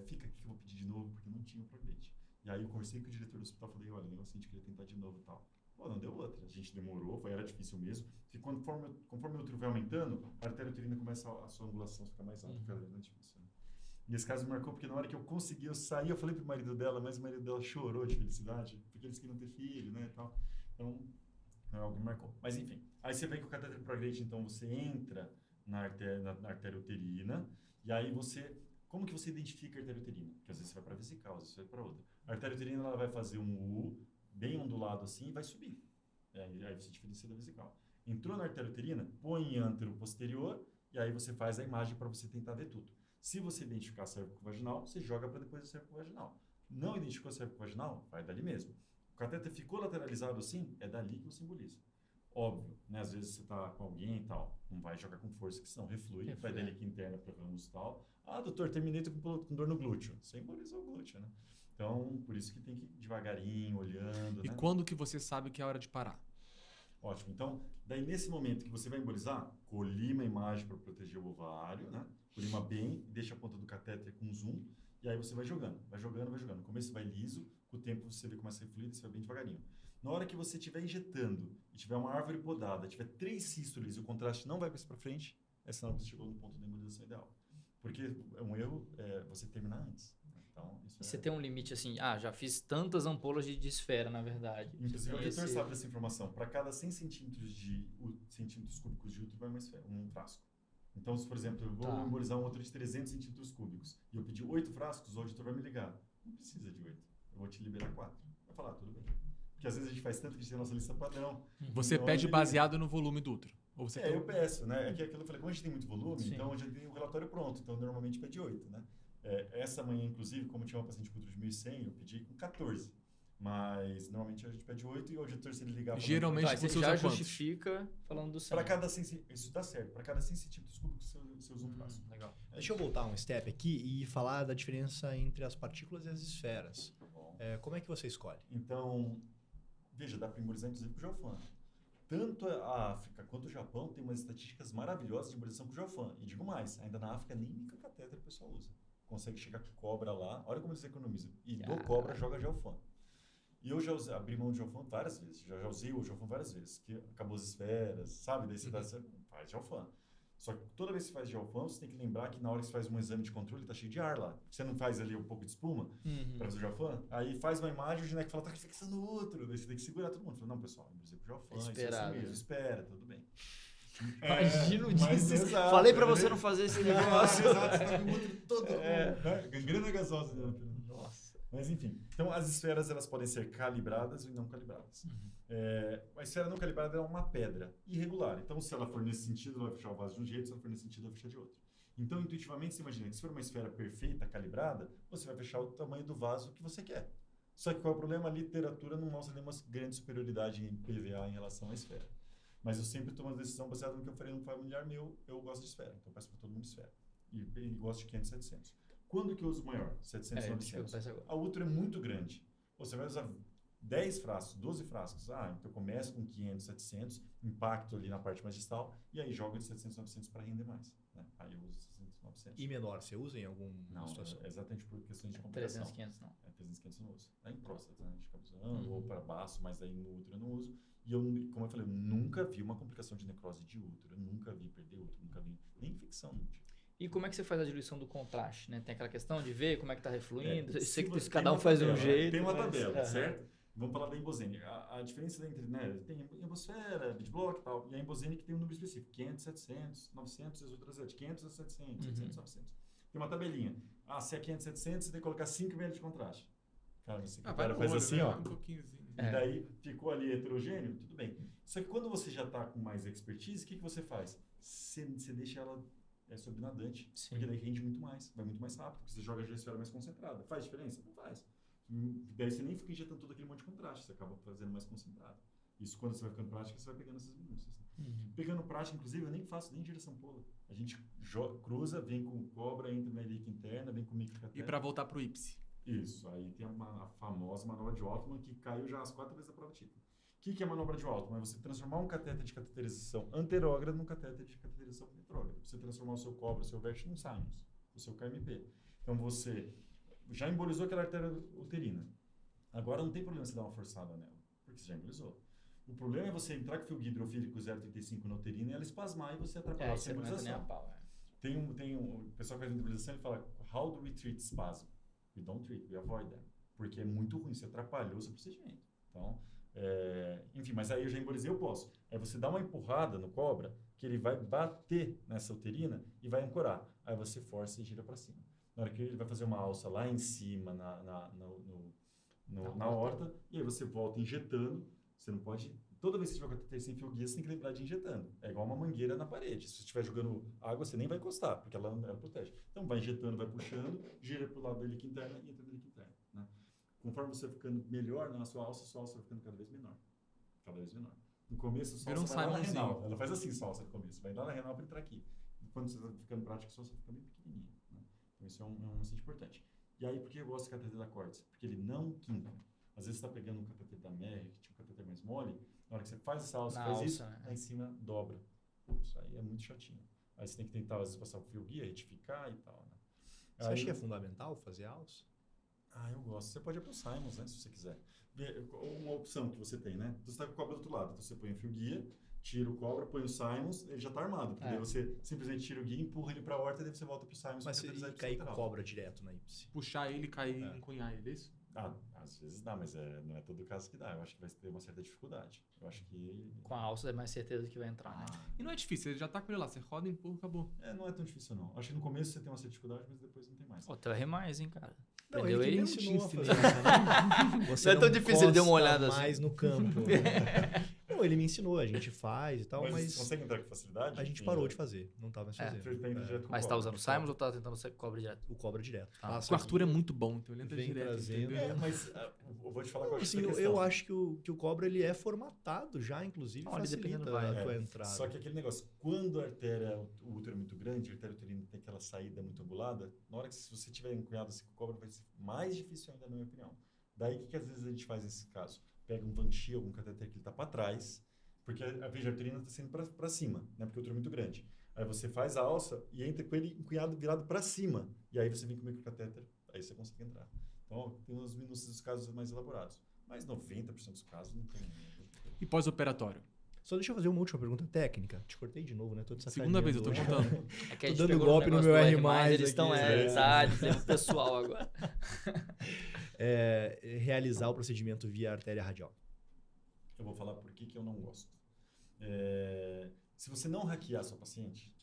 Speaker 3: Fica aqui que eu vou pedir de novo, porque não tinha o ProGrid. E aí eu conversei com o diretor do hospital, falei, olha, o negócio a gente queria tentar de novo e tal. Pô, não deu outra. A gente demorou, era difícil mesmo. E conforme o útero vai aumentando, a artéria uterina começa a sua angulação ficar mais alta, cada vez mais difícil. Né? Nesse caso me marcou porque na hora que eu consegui, eu saí, eu falei pro marido dela, mas o marido dela chorou de felicidade, porque eles queriam ter filho, né, e tal. Então, é algo que me marcou. Mas enfim, aí você vem com o catéter ProGrid, então você entra na artéria uterina, e aí você... Como que você identifica a artéria uterina? Porque às vezes você vai para vesical, às vezes você vai para outra. A artéria uterina ela vai fazer um U bem ondulado assim e vai subir. Aí você diferencia da vesical. Entrou na artéria uterina, põe antero posterior e aí você faz a imagem para você tentar ver tudo. Se você identificar cérvico-vaginal, você joga para depois do cérvico-vaginal. Não identificou cérvico-vaginal, vai dali mesmo. O catéter ficou lateralizado assim, é dali que você emboliza. Óbvio, né? Às vezes você está com alguém e tal, não vai jogar com força, que senão reflui, vai da helica interna para ramos e tal. Ah, doutor, terminei com dor no glúteo. Você embolizou o glúteo, né? Então, por isso que tem que ir devagarinho, olhando,
Speaker 5: E
Speaker 3: né?
Speaker 5: quando que você sabe que é hora de parar?
Speaker 3: Ótimo. Então, daí nesse momento que você vai embolizar, colima a imagem para proteger o ovário, né? Colima bem, deixa a ponta do catéter com zoom, e aí você vai jogando, vai jogando, vai jogando. No começo vai liso, com o tempo você vê começa a fluido, você vai bem devagarinho. Na hora que você estiver injetando e tiver uma árvore podada, tiver 3 sístoles e o contraste não vai para frente, é sinal que você chegou no ponto da embolização ideal. Porque é um erro você terminar antes. Então, isso
Speaker 4: Você tem um limite assim, já fiz tantas ampolas de esfera, na verdade.
Speaker 3: Inclusive, o
Speaker 4: Tem
Speaker 3: auditor
Speaker 4: esse-
Speaker 3: sabe dessa informação. Para cada 100 centímetros cúbicos de útero vai um frasco. Então, se, por exemplo, eu vou
Speaker 4: Tá.
Speaker 3: embolizar um útero de 300 centímetros cúbicos e eu pedir 8 frascos, o auditor vai me ligar. Não precisa de 8. Eu vou te liberar 4. Vai falar, tudo bem. Porque às vezes a gente faz tanto que a gente tem a nossa lista padrão.
Speaker 5: Você
Speaker 3: Então,
Speaker 5: pede
Speaker 3: ele-
Speaker 5: baseado no volume do útero? Ou você
Speaker 3: eu peço, né? É que aquilo eu falei, como a gente tem muito volume,
Speaker 4: Sim.
Speaker 3: então já tem o relatório pronto. Então, normalmente pede 8, né? Essa manhã, inclusive, como tinha uma paciente com útero de 1.100, eu pedi com 14. Mas, normalmente, a gente pede 8 e o auditor, se ele ligar...
Speaker 5: Geralmente,
Speaker 4: Tá, aí você
Speaker 5: você
Speaker 4: já
Speaker 5: usa quantos?
Speaker 4: justifica falando do 100.
Speaker 3: Para cada 100... Isso dá certo. Para cada 100 centímetros cúbicos, você usa um frasco.
Speaker 4: Legal.
Speaker 2: Deixa eu voltar um step aqui e falar da diferença entre as partículas e as esferas.
Speaker 3: Bom,
Speaker 2: Como é que você escolhe?
Speaker 3: então, veja, dá para embolização, inclusive, com gelfan. Tanto a África quanto o Japão tem umas estatísticas maravilhosas de embolização com gelfan. E digo mais, ainda na África nem microcatéter o pessoal usa. Consegue chegar com cobra lá, olha como eles economizam. E do cobra joga gelfan. E eu já abri mão de gelfan várias vezes, já usei o gelfan várias vezes, que acabou as esferas, sabe? Daí você faz gelfan. Só que toda vez que você faz gelfan, você tem que lembrar que na hora que você faz um exame de controle, tá cheio de ar lá. Você não faz ali um pouco de espuma para fazer o gelfan? Aí faz uma imagem, o gineco fala, tá fixando o outro. Daí você tem que segurar todo mundo. Fala, não, pessoal, embolizei com gelfan, isso é
Speaker 4: Esperado,
Speaker 3: assim mesmo,
Speaker 4: né?
Speaker 3: espera, tudo bem.
Speaker 4: Imagina o
Speaker 3: mas
Speaker 4: dia.
Speaker 3: exato,
Speaker 4: Falei pra
Speaker 3: né?
Speaker 4: você não fazer esse
Speaker 3: Exato,
Speaker 4: negócio.
Speaker 3: você tá com o útero todo, né? Gangrena gasosa. Né?
Speaker 4: Nossa.
Speaker 3: Mas enfim, então as esferas elas podem ser calibradas e não calibradas. A esfera não calibrada é uma pedra irregular. Então, se ela for nesse sentido, ela vai fechar o vaso de um jeito, se ela for nesse sentido, ela vai fechar de outro. Então, intuitivamente, você imagina que se for uma esfera perfeita, calibrada, você vai fechar o tamanho do vaso que você quer. Só que qual é o problema? A literatura não mostra nenhuma grande superioridade em PVA em relação à esfera. Mas eu sempre tomo uma decisão baseada no que eu falei no familiar meu, eu gosto de esfera. Então, eu peço para todo mundo esfera. E gosto de 500, 700. Quando que eu uso maior? 700, 900. A útero é muito grande. Você vai usar 10 frascos, 12 frascos. Então eu começo com 500, 700, impacto ali na parte mais distal, e aí jogo de 700, 900 para render mais. Né? Aí eu uso 700, 900.
Speaker 2: E menor, você usa em alguma
Speaker 3: Não,
Speaker 2: situação?
Speaker 3: exatamente por questões de complicação.
Speaker 4: 300, 500 não.
Speaker 3: 300, 500 eu não uso. Em próstata, né? De cabuzão, ou para baço, mas aí no útero eu não uso. E eu, como eu falei, eu nunca vi uma complicação de necrose de útero, eu nunca vi perder útero, nunca vi nem infecção.
Speaker 4: E como é que você faz a diluição do contraste, né? Tem aquela questão de ver como é que tá refluindo. Eu
Speaker 3: Se
Speaker 4: sei que
Speaker 3: você
Speaker 4: cada
Speaker 3: tem
Speaker 4: um
Speaker 3: uma
Speaker 4: faz de um
Speaker 3: tabela,
Speaker 4: jeito.
Speaker 3: Tem uma
Speaker 4: mas-
Speaker 3: tabela,
Speaker 4: Aham.
Speaker 3: certo? Vamos falar da embosene. A diferença entre, né, tem embosfera, bitblock e tal, e a embosene que tem um número específico, 500, 700, 900, e as outras 500 a 700, 700, 900. Tem uma tabelinha. Se é 500, 700, você tem que colocar 5 milhas de contraste. Cara, você
Speaker 5: vai no
Speaker 3: faz
Speaker 5: olho,
Speaker 3: assim,
Speaker 5: né?
Speaker 3: ó.
Speaker 5: Um pouquinhozinho.
Speaker 3: E daí ficou ali heterogêneo, tudo bem. Só que quando você já está com mais expertise, o que você faz? Você deixa ela sobrenadante,
Speaker 4: Sim.
Speaker 3: porque daí rende muito mais, vai muito mais rápido, porque você joga a esfera mais concentrada. Faz diferença? Não faz. Daí você nem fica injetando todo aquele monte de contraste, você acaba fazendo mais concentrado. Isso quando você vai ficando prática, você vai pegando essas minúcias. Pegando prática, inclusive, eu nem faço nem direção pola. A gente cruza, vem com cobra, entra na ilíaca interna, vem com microcatéter.
Speaker 5: E para voltar pro IPSI.
Speaker 3: Isso, aí tem a famosa manobra de Altman que caiu já as 4 vezes da prova típica. O que é a manobra de Altman? É você transformar um catéter de cateterização anterógrada num catéter de cateterização retrógrada. Você transformar o seu cobra, o seu vert num sinus, o seu KMP. Então você já embolizou aquela artéria uterina. Agora não tem problema você dar uma forçada nela, porque você já embolizou. O problema é você entrar com fio hidrofílico 0,35 na uterina e ela espasmar e você atrapalhar a sua
Speaker 4: Você não entra nem a
Speaker 3: embolização.
Speaker 4: pau.
Speaker 3: Tem um pessoal que faz embolização e fala, how do we treat spasm? We don't treat, we avoid them. Porque é muito ruim, você atrapalhou o seu procedimento. Então, enfim, mas aí eu já embolizei, eu posso. Aí você dá uma empurrada no cobra, que ele vai bater nessa uterina e vai ancorar. Aí você força e gira para cima. Na hora que ele vai fazer uma alça lá em cima, na horta, e aí você volta injetando. Você não pode... Toda vez que você joga cateter sem fio guia, você tem que lembrar de ir injetando. É igual uma mangueira na parede. Se você estiver jogando água, você nem vai encostar, porque ela protege. Então, vai injetando, vai puxando, gira para o lado da ilíaca interna e entra na ilíaca interna. Né? Conforme você vai ficando melhor na sua alça vai ficando cada vez menor. Cada vez menor. No começo, a sua
Speaker 5: Vira um
Speaker 3: alça vai lá na
Speaker 5: Simonzinho.
Speaker 3: renal. Ela faz assim, sua alça no começo. Vai lá na renal para entrar aqui. E quando você vai ficando prático, a sua alça fica bem pequenininha. Né? Então, isso é um macete importante. E aí, por que eu gosto do cateter da Cortes? Porque ele não quinca. Às vezes você está pegando um cateter da Merck, que tinha um cateter mais mole, na hora que você faz essa alça,
Speaker 4: Na
Speaker 3: faz
Speaker 4: alça,
Speaker 3: isso,
Speaker 4: né?
Speaker 3: lá em cima dobra. Putz, aí é muito chatinho. Aí você tem que tentar, às vezes, passar o fio guia, retificar e tal, né?
Speaker 2: Você acha que é fundamental fazer alça?
Speaker 3: Eu gosto. Você pode ir pro Simons, né, se você quiser. Uma opção que você tem, né? Então, você está com o cobra do outro lado. Então, você põe o fio guia, tira o cobra, põe o Simons, ele já está armado. Porque daí você simplesmente tira o guia, empurra ele para a horta e daí você volta pro Simons.
Speaker 2: Mas
Speaker 3: pra
Speaker 2: se
Speaker 3: cateterizar
Speaker 2: cair com
Speaker 3: lateral.
Speaker 2: cobra direto na IPSI?
Speaker 5: Puxar ele, cair e encunhar ele, é isso?
Speaker 3: Às vezes dá, mas não é todo caso que dá. Eu acho que vai ter uma certa dificuldade. Eu acho que...
Speaker 4: Com a alça é mais certeza que vai entrar, né?
Speaker 5: E não é difícil, ele já tá com ele lá, você roda, empurra, acabou.
Speaker 3: Não é tão difícil, não. Acho que no começo você tem uma certa dificuldade, mas depois não tem mais.
Speaker 4: Pô, tu errei mais, hein, cara.
Speaker 2: Não,
Speaker 4: Aprendeu
Speaker 2: ele que
Speaker 4: aí?
Speaker 2: me ensinou a
Speaker 5: te
Speaker 2: fazer isso, né? Você
Speaker 4: Não é tão difícil, ele deu uma
Speaker 2: encosta
Speaker 4: olhada assim.
Speaker 2: mais no campo. Não, ele me ensinou, a gente faz e tal,
Speaker 3: Mas
Speaker 2: mas
Speaker 3: você consegue entrar com facilidade?
Speaker 2: a gente parou de fazer, não tá mais fazendo.
Speaker 3: Você tá indo direto com
Speaker 4: Mas tá
Speaker 3: cobra.
Speaker 4: usando o Simons ou tá tentando ser cobra direto?
Speaker 2: O cobra direto.
Speaker 4: Ah,
Speaker 2: Passa
Speaker 5: O Arthur é
Speaker 2: aqui.
Speaker 5: muito bom, então ele entra
Speaker 2: Vem
Speaker 5: direto.
Speaker 2: trazendo.
Speaker 5: entendeu?
Speaker 3: Mas eu vou te falar qual é a
Speaker 2: Assim,
Speaker 3: questão.
Speaker 2: eu acho que o cobra ele é formatado já, inclusive,
Speaker 4: Olha, dependendo
Speaker 2: facilita
Speaker 4: vai.
Speaker 2: a tua entrada.
Speaker 3: Só que aquele negócio, quando a artéria, o útero é muito grande, a artéria uterina tem aquela saída muito angulada, na hora que se você tiver encunhado assim com o cobra, vai ser mais difícil ainda, na minha opinião. Daí, o que às vezes a gente faz nesse caso? Pega um Vanchi, algum cateter que ele tá para trás, porque a veia uterina está sendo para cima, né? Porque o útero é muito grande. Aí você faz a alça e entra com ele encunhado virado para cima. E aí você vem com o microcatéter, aí você consegue entrar. Então, tem uns minúcias dos casos mais elaborados. Mas 90% dos casos não tem.
Speaker 5: E pós-operatório?
Speaker 2: Só deixa eu fazer uma última pergunta técnica. Te cortei de novo, né? Tô de
Speaker 5: Segunda vez eu tô
Speaker 2: hoje.
Speaker 5: contando.
Speaker 4: É que a
Speaker 2: Tô
Speaker 4: gente
Speaker 2: dando
Speaker 4: pegou
Speaker 2: golpe no
Speaker 4: negócio
Speaker 2: meu
Speaker 4: do
Speaker 2: R+,
Speaker 4: eles
Speaker 2: aqui,
Speaker 4: estão,
Speaker 2: né?
Speaker 4: tá dizendo pessoal agora.
Speaker 2: Realizar o procedimento via artéria radial.
Speaker 3: Eu vou falar por que eu não gosto. Se você não hackear a sua paciente,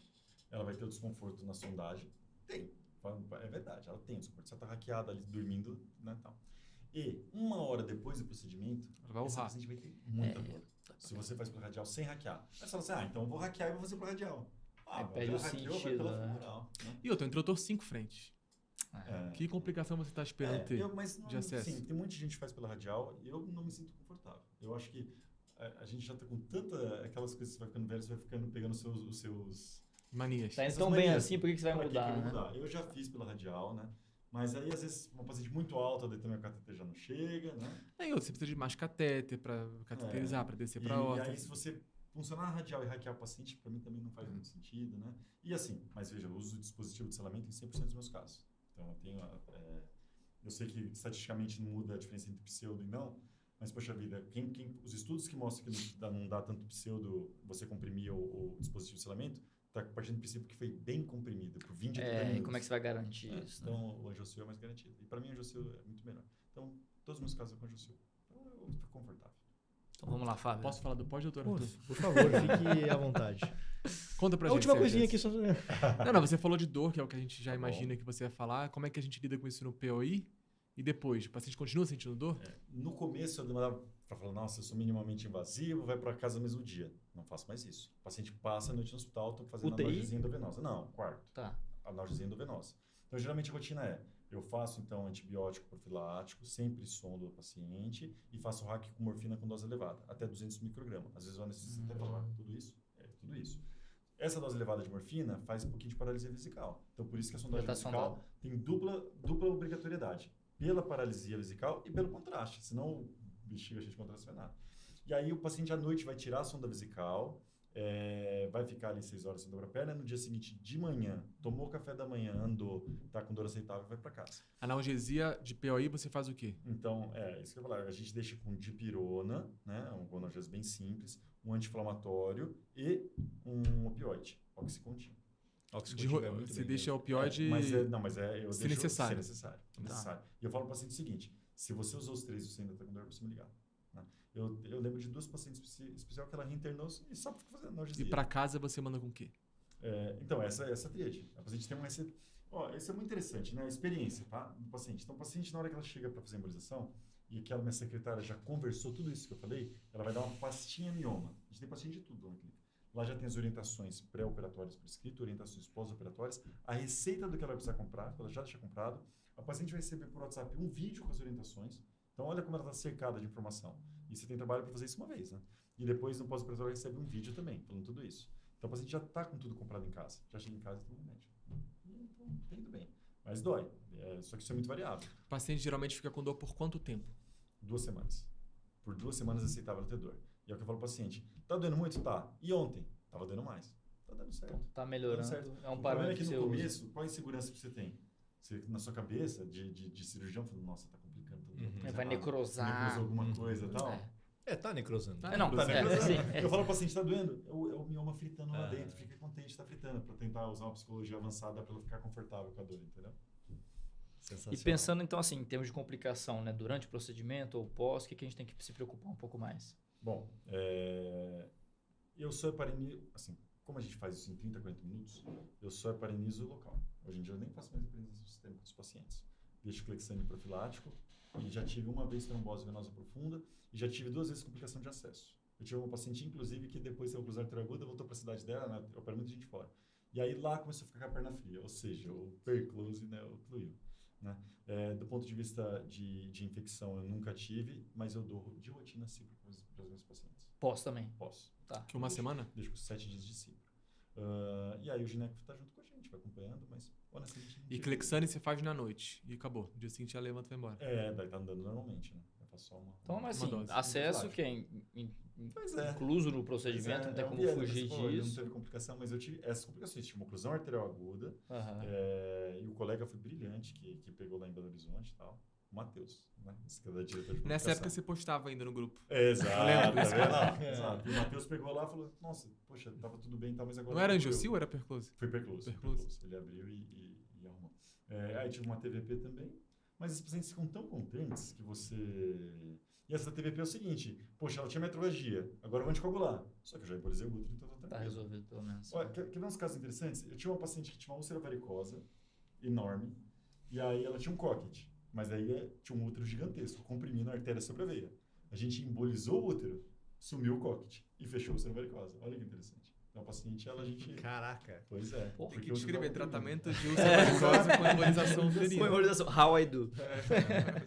Speaker 3: ela vai ter o desconforto na sondagem. Tem. É verdade, ela tem o desconforto. Você está hackeada ali, dormindo, né, tal. E 1 hora depois do procedimento,
Speaker 5: Ela vai
Speaker 3: essa
Speaker 5: urrar.
Speaker 3: paciente vai ter muita dor. Se você faz pelo radial sem hackear. Aí você fala assim, então eu vou hackear e vou fazer pelo radial.
Speaker 4: Aí
Speaker 3: Mas
Speaker 4: perde
Speaker 3: já
Speaker 4: o
Speaker 3: hackeou, vai
Speaker 4: sentido,
Speaker 3: pela
Speaker 4: né?
Speaker 3: femoral, né?
Speaker 5: E outro, introdutor 5 frentes.
Speaker 3: É.
Speaker 5: Que complicação você tá esperando ter
Speaker 3: Mas
Speaker 5: de acesso?
Speaker 3: sim, tem muita gente que faz pela radial e eu não me sinto confortável. Eu acho que a gente já tá com tanta... Aquelas coisas que você vai ficando velho, você vai ficando pegando os seus...
Speaker 5: Manias.
Speaker 4: Tá indo
Speaker 3: Essas
Speaker 4: tão bem
Speaker 3: manias.
Speaker 4: assim, por que você vai
Speaker 3: Pra que
Speaker 4: mudar,
Speaker 3: eu vou
Speaker 4: né?
Speaker 3: mudar? Eu já fiz pela radial, né? Mas aí, às vezes, uma paciente muito alta, daí também o cateter já não chega, né?
Speaker 5: Aí outro, você precisa de mais catéter pra cateterizar, pra descer pra
Speaker 3: E
Speaker 5: horta.
Speaker 3: aí, se você funcionar a radial e hackear o paciente, pra mim também não faz muito sentido, né? E assim, mas veja, eu uso o dispositivo de selamento em 100% dos meus casos. Então, eu tenho... eu sei que estatisticamente não muda a diferença entre pseudo e não, Mas, poxa vida, os estudos que mostram que não dá tanto pseudo você comprimir o dispositivo de selamento, está partindo do princípio que foi bem comprimido, por 20 a 30 minutos.
Speaker 4: E como é que você vai garantir isso?
Speaker 3: Então,
Speaker 4: Né?
Speaker 3: o Angiosil é mais garantido. E para mim, o Angiosil é muito melhor. Então, todos os meus casos é com Angiosil. Então, eu fico confortável.
Speaker 4: Então vamos lá, Fábio.
Speaker 5: Posso falar do pós, doutor?
Speaker 2: Por,
Speaker 5: Arthur?
Speaker 2: por favor, fique à vontade.
Speaker 5: Conta pra
Speaker 2: A
Speaker 5: gente.
Speaker 2: última
Speaker 5: Sérgio.
Speaker 2: coisinha aqui só.
Speaker 5: Não, você falou de dor, que é o que a gente já
Speaker 3: Tá bom.
Speaker 5: imagina que você ia falar. Como é que a gente lida com isso no POI? E depois? O paciente continua sentindo dor?
Speaker 3: No começo, eu demorava para falar, nossa, eu sou minimamente invasivo, vai para casa no mesmo dia. Não faço mais isso. O paciente passa a noite no hospital, estou fazendo
Speaker 4: UTI?
Speaker 3: analgesia endovenosa. Não, quarto.
Speaker 4: Tá.
Speaker 3: Analgesia endovenosa. Então, geralmente a rotina é, eu faço, então, antibiótico profilático, sempre sondo o paciente e faço hack com morfina com dose elevada, até 200 microgramas. Às vezes o anestesista até fala, tudo isso? É, tudo isso. Essa dose elevada de morfina faz um pouquinho de paralisia vesical. Então, por isso que a sondagem
Speaker 4: Já tá
Speaker 3: vesical
Speaker 4: sondado.
Speaker 3: tem dupla obrigatoriedade. Pela paralisia vesical e pelo contraste. Senão o bexiga cheio de contraste não vai nada. E aí o paciente à noite vai tirar a sonda vesical, vai ficar ali 6 horas sem dobrar a perna, no dia seguinte de manhã, tomou café da manhã, andou, tá com dor aceitável, vai para casa.
Speaker 5: Analgesia de POI, você faz o quê?
Speaker 3: Então, isso que eu ia falar, a gente deixa com dipirona, né, um analgésico bem simples, um anti-inflamatório e um opioide, oxycontin.
Speaker 5: Você deixa opioide
Speaker 3: eu
Speaker 5: se
Speaker 3: deixo
Speaker 5: necessário.
Speaker 3: Se necessário. Necessário. E eu falo para o paciente o seguinte, se você usou os 3 e você ainda está com dor, você me ligar. Né? Eu lembro de 2 pacientes especial que ela reinternou e só ficou fazendo analgesia.
Speaker 5: E para casa você manda com o quê?
Speaker 3: Então, essa tríade. A paciente tem esse é muito interessante, né? A experiência, tá? Do paciente. Então, o paciente, na hora que ela chega para fazer a embolização, e aquela minha secretária já conversou tudo isso que eu falei, ela vai dar uma pastinha mioma. A gente tem paciente de tudo na clínica. Lá já tem as orientações pré-operatórias por escrito, orientações pós-operatórias, a receita do que ela vai precisar comprar, ela já deixa comprado. A paciente vai receber por WhatsApp um vídeo com as orientações. Então, olha como ela está cercada de informação. E você tem trabalho para fazer isso uma vez, né? E depois, no pós-operatório, recebe um vídeo também, falando tudo isso. Então, o paciente já está com tudo comprado em casa. Já chega em casa e toma remédio. Então, tem tudo bem. Mas dói. Só que isso é muito variável.
Speaker 5: O paciente geralmente fica com dor por quanto tempo?
Speaker 3: 2 semanas. Por 2 semanas é aceitável ter dor. E é o que eu falo pro paciente. Tá doendo muito? Tá. E ontem? Tava doendo mais. Tá dando certo.
Speaker 4: Tá melhorando.
Speaker 3: Certo.
Speaker 4: É um
Speaker 3: O problema
Speaker 4: parâmetro
Speaker 3: é que
Speaker 4: que você
Speaker 3: no
Speaker 4: usa.
Speaker 3: começo, qual a insegurança que você tem? Você, na sua cabeça, de cirurgião, falando, nossa, tá complicando. Tá doendo,
Speaker 4: Vai
Speaker 3: errado.
Speaker 4: necrosar.
Speaker 3: Necrosou alguma coisa e tal.
Speaker 2: Tá necrosando.
Speaker 4: Não,
Speaker 3: Tá necrosando.
Speaker 4: sim.
Speaker 3: Eu falo pro paciente, tá doendo? É o mioma fritando lá
Speaker 2: Ah.
Speaker 3: dentro. Fica contente, tá fritando. Pra tentar usar uma psicologia avançada pra ela ficar confortável com a dor, entendeu?
Speaker 2: Sensacional.
Speaker 4: E pensando, então, assim, em termos de complicação, né? Durante o procedimento ou pós, o que a gente tem que se preocupar um pouco mais?
Speaker 3: Bom, eu só heparinizo, assim, como a gente faz isso em 30, 40 minutos, eu só heparinizo o local. Hoje em dia eu nem faço mais heparinização sistêmica dos pacientes. Deixo clexane profilático e já tive uma vez trombose venosa profunda e já tive 2 vezes complicação de acesso. Eu tive uma paciente, inclusive, que depois teve cruzar aguda, voltou para a cidade dela, né, opera muita gente fora. E aí lá começou a ficar com a perna fria, ou seja, o perclose, né, ocluiu. Né? Do ponto de vista de infecção, eu nunca tive, mas eu dou de rotina cipro para os meus pacientes.
Speaker 4: Pós também.
Speaker 3: Posso.
Speaker 4: Tá.
Speaker 5: Que uma semana?
Speaker 3: Deixo com 7 dias de cipro. E aí o gineco está junto com a gente, vai acompanhando, mas honestamente... não
Speaker 5: E
Speaker 3: tive-
Speaker 5: Clexane você faz na noite e acabou. No dia seguinte ela levanta e vai embora.
Speaker 3: Daí tá andando normalmente, né? Eu faço só uma...
Speaker 4: Então, mas
Speaker 5: Uma
Speaker 4: assim,
Speaker 5: dose.
Speaker 4: acesso que é
Speaker 3: Pois é.
Speaker 4: incluso no procedimento, não tem como fugir
Speaker 3: Não
Speaker 4: disso.
Speaker 3: teve complicação, mas eu tive essas complicações. Tive uma oclusão arterial aguda,
Speaker 4: Aham.
Speaker 3: e o colega foi brilhante, que pegou lá em Belo Horizonte e tal. O Matheus, né? Esse que é da diretora de
Speaker 5: Nessa época
Speaker 3: comunicação.
Speaker 5: você postava ainda no grupo.
Speaker 3: Exato,
Speaker 5: Eu lembro desse
Speaker 3: tá vendo?
Speaker 5: caso.
Speaker 3: Exato. E o Matheus pegou lá e falou, nossa, poxa, tava tudo bem, tá, mas agora...
Speaker 5: Não era
Speaker 3: doeu.
Speaker 5: angiosil ou era perclose?
Speaker 3: Foi perclose.
Speaker 5: Perclose.
Speaker 3: Ele abriu e arrumou. Aí tive uma TVP também, mas os pacientes ficam tão contentes que você... E essa TVP é o seguinte, poxa, ela tinha metrorragia, agora eu vou anticoagular. Só que eu já embolizei o útero, então tá
Speaker 4: Tá
Speaker 3: tranquilo.
Speaker 4: resolvido, pelo menos.
Speaker 3: Olha, quer ver uns casos interessantes? Eu tinha uma paciente que tinha uma úlcera varicosa, enorme, e aí ela tinha um cocket, mas aí tinha um útero gigantesco, comprimindo a artéria sobre a veia. A gente embolizou o útero, sumiu o cocket e fechou a úlcera varicosa. Olha que interessante. Então a paciente, a gente...
Speaker 2: Caraca.
Speaker 3: Pois é.
Speaker 4: Pô,
Speaker 5: Tem
Speaker 3: porque
Speaker 5: que
Speaker 3: o útero
Speaker 5: descrever
Speaker 3: tava comprimido.
Speaker 5: tratamento de úlcera varicose com embolização
Speaker 4: Com
Speaker 5: uterina.
Speaker 4: embolização, how I do.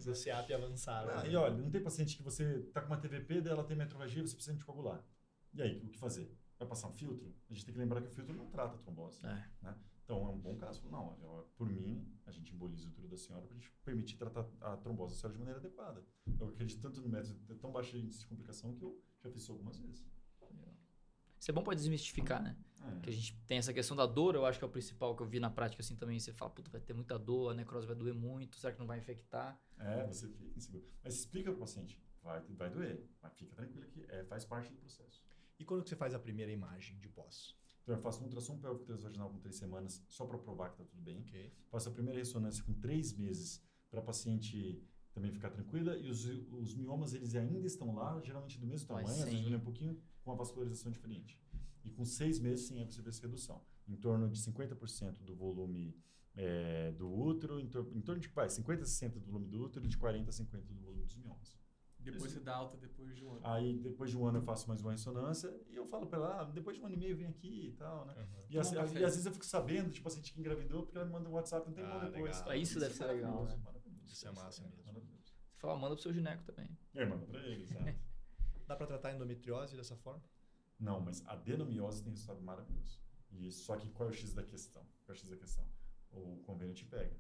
Speaker 2: O CEAP avançado.
Speaker 3: E olha, não tem paciente que você tá com uma TVP, daí ela tem metrorragia, você precisa anticoagular. E aí, o que fazer? Vai passar um filtro? A gente tem que lembrar que o filtro não trata a trombose.
Speaker 4: É.
Speaker 3: Né? Então, é um bom caso. Não, olha, por mim, a gente emboliza o útero da senhora para a gente permitir tratar a trombose da senhora de maneira adequada. Eu acredito tanto no método, é tão baixo índice de complicação que eu já fiz isso algumas vezes.
Speaker 4: Isso é bom pra desmistificar, né? Que a gente tem essa questão da dor, eu acho que é o principal que eu vi na prática assim também. Você fala, puta, vai ter muita dor, a necrose vai doer muito, será que não vai infectar?
Speaker 3: Você fica inseguro. Mas explica para o paciente. Vai doer, mas fica tranquilo que faz parte do processo.
Speaker 2: E quando que você faz a primeira imagem de pós?
Speaker 3: Então, eu faço um ultrassom pélvico transvaginal com 3 semanas, só para provar que está tudo bem.
Speaker 2: Ok.
Speaker 3: Faço a primeira ressonância com 3 meses, para a paciente também ficar tranquila. E os miomas, eles ainda estão lá, geralmente do mesmo tamanho, às vezes um pouquinho, com a vascularização diferente. E com 6 meses, sim, é possível essa redução. Em torno de 50% do volume do útero, em torno de 50% a 60% do volume do útero e de 40% a 50% do volume dos miomas.
Speaker 5: Depois você dá alta depois de um ano.
Speaker 3: Aí, depois de um ano, eu faço mais uma ressonância e eu falo para ela, depois de um ano e meio, vem aqui e tal, né?
Speaker 2: Uhum.
Speaker 3: E às vezes eu fico sabendo, tipo, a paciente que engravidou, porque ela me manda um WhatsApp um tempão depois.
Speaker 2: legal.
Speaker 3: Tá?
Speaker 4: Isso deve ser legal,
Speaker 3: maravilhoso,
Speaker 4: né?
Speaker 3: maravilhoso.
Speaker 2: Isso é massa mesmo.
Speaker 3: Maravilhoso.
Speaker 4: Você fala, manda pro seu gineco também.
Speaker 3: Manda pra ele, sabe?
Speaker 2: Dá pra tratar a endometriose dessa forma?
Speaker 3: Não, mas a adenomiose tem resultado maravilhoso. E só que qual é o X da questão? O convênio te pega.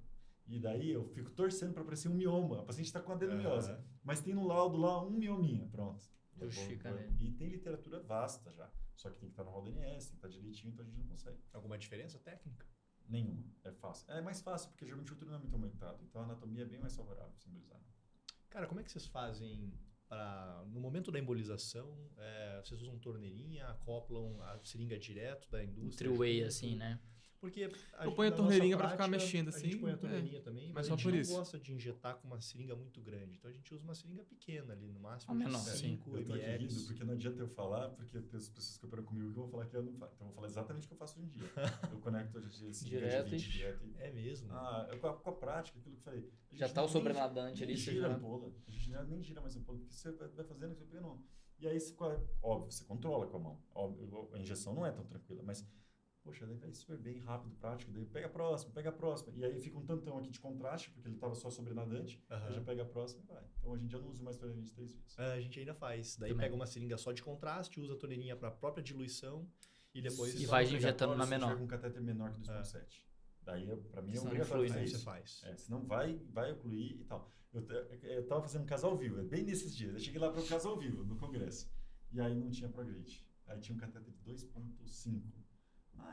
Speaker 3: E daí eu fico torcendo para aparecer um mioma. A paciente está com adenomiose, mas tem no laudo lá um miominha, pronto.
Speaker 4: Justifica, né?
Speaker 3: E tem literatura vasta já. Só que tem que estar no rol DNS, tem que estar direitinho, então a gente não consegue.
Speaker 2: Alguma diferença técnica?
Speaker 3: Nenhuma. É fácil. É mais fácil, porque geralmente o útero não é muito aumentado. Então a anatomia é bem mais favorável para simbolizar.
Speaker 2: Cara, como é que vocês fazem no momento da embolização? Vocês usam torneirinha, acoplam a seringa direto da
Speaker 4: Um
Speaker 2: indústria?
Speaker 4: three-way,
Speaker 2: junto?
Speaker 4: assim, né?
Speaker 2: Porque
Speaker 5: Eu ponho a
Speaker 2: na
Speaker 5: torneirinha
Speaker 2: nossa
Speaker 5: pra ficar
Speaker 2: prática,
Speaker 5: mexendo
Speaker 2: A gente
Speaker 5: assim,
Speaker 2: põe a torneirinha também,
Speaker 5: mas
Speaker 2: mas
Speaker 5: só
Speaker 2: a gente
Speaker 5: por
Speaker 2: não
Speaker 5: isso.
Speaker 2: gosta de injetar com uma seringa muito grande. Então a gente usa uma seringa pequena ali, no máximo
Speaker 4: A
Speaker 2: de
Speaker 4: menor, sim.
Speaker 2: 5
Speaker 3: Eu tô aqui rindo
Speaker 2: ml.
Speaker 3: porque não adianta eu falar, porque tem as pessoas que operam comigo que vão falar que eu não faço. Então eu vou falar exatamente o que eu faço hoje em dia. Eu conecto hoje assim,
Speaker 4: Direto
Speaker 3: direto.
Speaker 2: É mesmo?
Speaker 3: Com a prática, aquilo que eu falei. A
Speaker 4: Já
Speaker 3: gente
Speaker 4: tá o
Speaker 3: nem-
Speaker 4: sobrenadante
Speaker 3: nem
Speaker 4: ali, você
Speaker 3: gira a
Speaker 4: já...
Speaker 3: ampola. A gente nem gira mais a ampola, porque você vai fazendo, você pega não. E aí, óbvio, você controla com a mão. Óbvio, a injeção não é tão tranquila, mas, poxa, daí vai super bem, rápido, prático. Daí pega a próxima. E aí fica um tantão aqui de contraste, porque ele estava só sobrenadante.
Speaker 2: Aham.
Speaker 3: Aí já pega a próxima e vai. Então, hoje em dia, eu não uso mais torneirinha de 3 vezes.
Speaker 2: A gente ainda faz. Daí
Speaker 4: Também.
Speaker 2: pega uma seringa só de contraste, usa a torneirinha para a própria diluição e depois...
Speaker 4: E
Speaker 3: Se
Speaker 4: vai
Speaker 3: for
Speaker 4: injetando na
Speaker 3: obrigatório,
Speaker 4: menor.
Speaker 3: Se tiver com um catéter menor que 2.7. Daí, pra mim, é
Speaker 4: Senão não
Speaker 3: obrigatório
Speaker 4: flui, né?
Speaker 2: Aí
Speaker 3: fazer
Speaker 2: você
Speaker 3: isso.
Speaker 2: faz.
Speaker 3: Senão vai ocluir e tal. Eu tava fazendo um caso ao vivo, bem nesses dias. Eu cheguei lá para o caso ao vivo, no congresso. E aí não tinha prograde. Aí tinha um cateter de 2.5.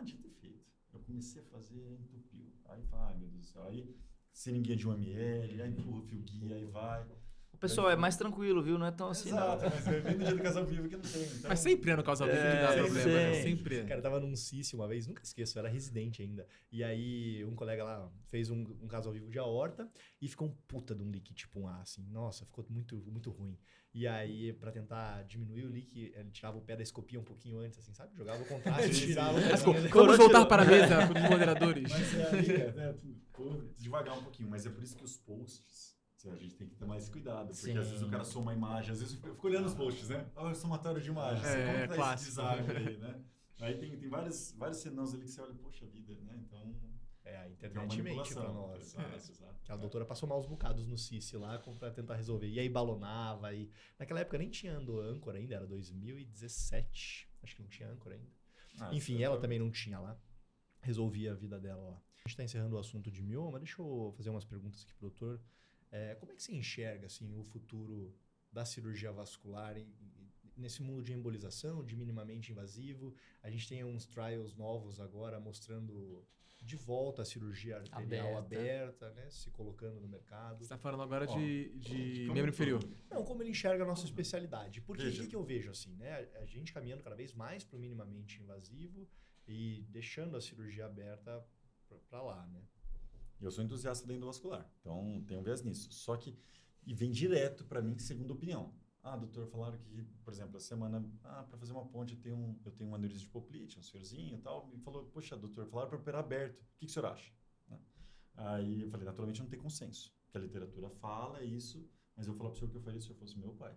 Speaker 3: Devia ter feito. Eu comecei a fazer, entupiu. Aí vai, meu Deus do céu. Aí seringuinha de 1 ml, aí empurra o fio guia, aí vai.
Speaker 4: O pessoal é mais tranquilo, viu? Não é tão assim,
Speaker 3: Exato,
Speaker 4: não.
Speaker 3: mas é bem no dia do casal vivo que não tem. Então,
Speaker 5: Mas sempre é no caso ao vivo que dá
Speaker 4: sempre
Speaker 5: problema, né?
Speaker 4: tem.
Speaker 5: Sempre é.
Speaker 2: Cara, tava num CIC uma vez, nunca esqueço, eu era residente ainda. E aí, um colega lá fez um caso ao vivo de aorta e ficou um puta de um leak tipo 1A, assim. Nossa, ficou muito, muito ruim. E aí, pra tentar diminuir o leak, ele tirava o pé da escopia um pouquinho antes, assim, sabe? Jogava o contraste,
Speaker 3: Sim,
Speaker 2: tirava
Speaker 3: sim.
Speaker 2: o
Speaker 5: Vamos
Speaker 2: caminho.
Speaker 4: Coroa
Speaker 5: voltar
Speaker 4: tirou.
Speaker 5: para a mesa dos moderadores.
Speaker 3: Mas é ali, né? Devagar um pouquinho, mas é por isso que os posts, a gente tem que ter mais cuidado, porque
Speaker 4: Sim.
Speaker 3: às vezes o cara soma uma imagem, às vezes eu fico olhando os posts, né? Somatório de imagens, como que tá
Speaker 5: clássico.
Speaker 3: esse design aí, né? Aí tem vários senãos ali que você olha, poxa vida, né? Então,
Speaker 2: A
Speaker 3: tem uma
Speaker 2: internet mente pra
Speaker 3: manipulação.
Speaker 2: nós.
Speaker 3: Exato.
Speaker 2: Que a doutora passou maus bocados no CIC lá pra tentar resolver. E aí balonava. E... Naquela época nem tinha âncora ainda, era 2017. Acho que não tinha âncora ainda. Enfim, ela também não tinha lá. Resolvia a vida dela lá. A gente está encerrando o assunto de mioma. Deixa eu fazer umas perguntas aqui pro doutor. Como é que você enxerga assim, o futuro da cirurgia vascular nesse mundo de embolização, de minimamente invasivo? A gente tem uns trials novos agora mostrando de volta a cirurgia arterial aberta, né, se colocando no mercado.
Speaker 5: Você está falando agora de
Speaker 3: como
Speaker 5: membro inferior.
Speaker 3: tudo.
Speaker 2: Não, como ele enxerga a nossa especialidade. Porque
Speaker 3: Veja.
Speaker 2: o que eu vejo assim, né? A gente caminhando cada vez mais para o minimamente invasivo e deixando a cirurgia aberta para lá, né?
Speaker 3: Eu sou entusiasta da endovascular, então tem um viés nisso. Só que, e vem direto para mim, segunda opinião. Doutor, falaram que, por exemplo, a semana, para fazer uma ponte eu tenho um aneurisma de poplite, um senhorzinho e tal. Me falou, poxa, doutor, falaram para operar aberto. O que o senhor acha? Né? Aí eu falei, naturalmente não tem consenso. Que a literatura fala isso, mas eu vou falar para o senhor o que eu faria se eu fosse meu pai.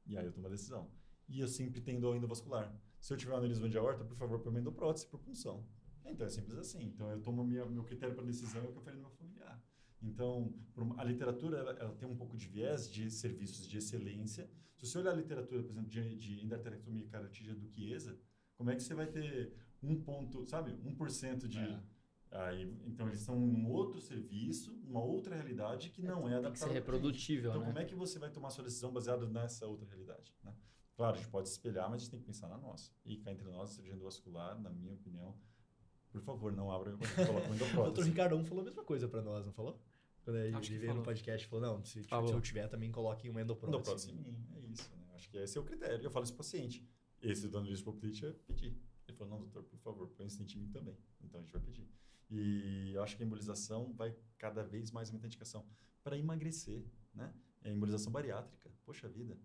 Speaker 3: E aí eu tomo a decisão. E eu sempre tendo a endovascular. Se eu tiver um aneurisma de aorta, por favor, põe uma endoprótese por punção. Então é simples assim. Então eu tomo meu critério para decisão é o que eu faria no meu familiar. Então, a literatura ela tem um pouco de viés de serviços de excelência. Se você olhar a literatura, por exemplo, de endarterectomia carotídea do Chiesa, como é que você vai ter 1% de... então, eles estão num outro serviço, numa outra realidade que não é adaptável.
Speaker 4: Tem que ser reprodutível,
Speaker 3: Então,
Speaker 4: né?
Speaker 3: como é que você vai tomar sua decisão baseada nessa outra realidade? Né? Claro, a gente pode se espelhar, mas a gente tem que pensar na nossa. E cá entre nós, a cirurgia endovascular, na minha opinião, por favor, não abra e coloque uma
Speaker 2: O doutor
Speaker 3: endoprótese.
Speaker 2: Ricardo falou a mesma coisa para nós, não falou? Quando ele
Speaker 5: Acho que
Speaker 2: veio no
Speaker 5: falou.
Speaker 2: podcast, falou, não, se
Speaker 4: Falou.
Speaker 2: eu tiver, também coloque uma endoprótese.
Speaker 3: Endoprótese em mim, é Acho que esse é o critério. Eu falo isso pro paciente. Esse do analista palpite é pedir. Ele falou, não, doutor, por favor, põe isso em mim também. Então, a gente vai pedir. E eu acho que a embolização vai cada vez mais aumentar a indicação para emagrecer, né? É embolização bariátrica, poxa vida.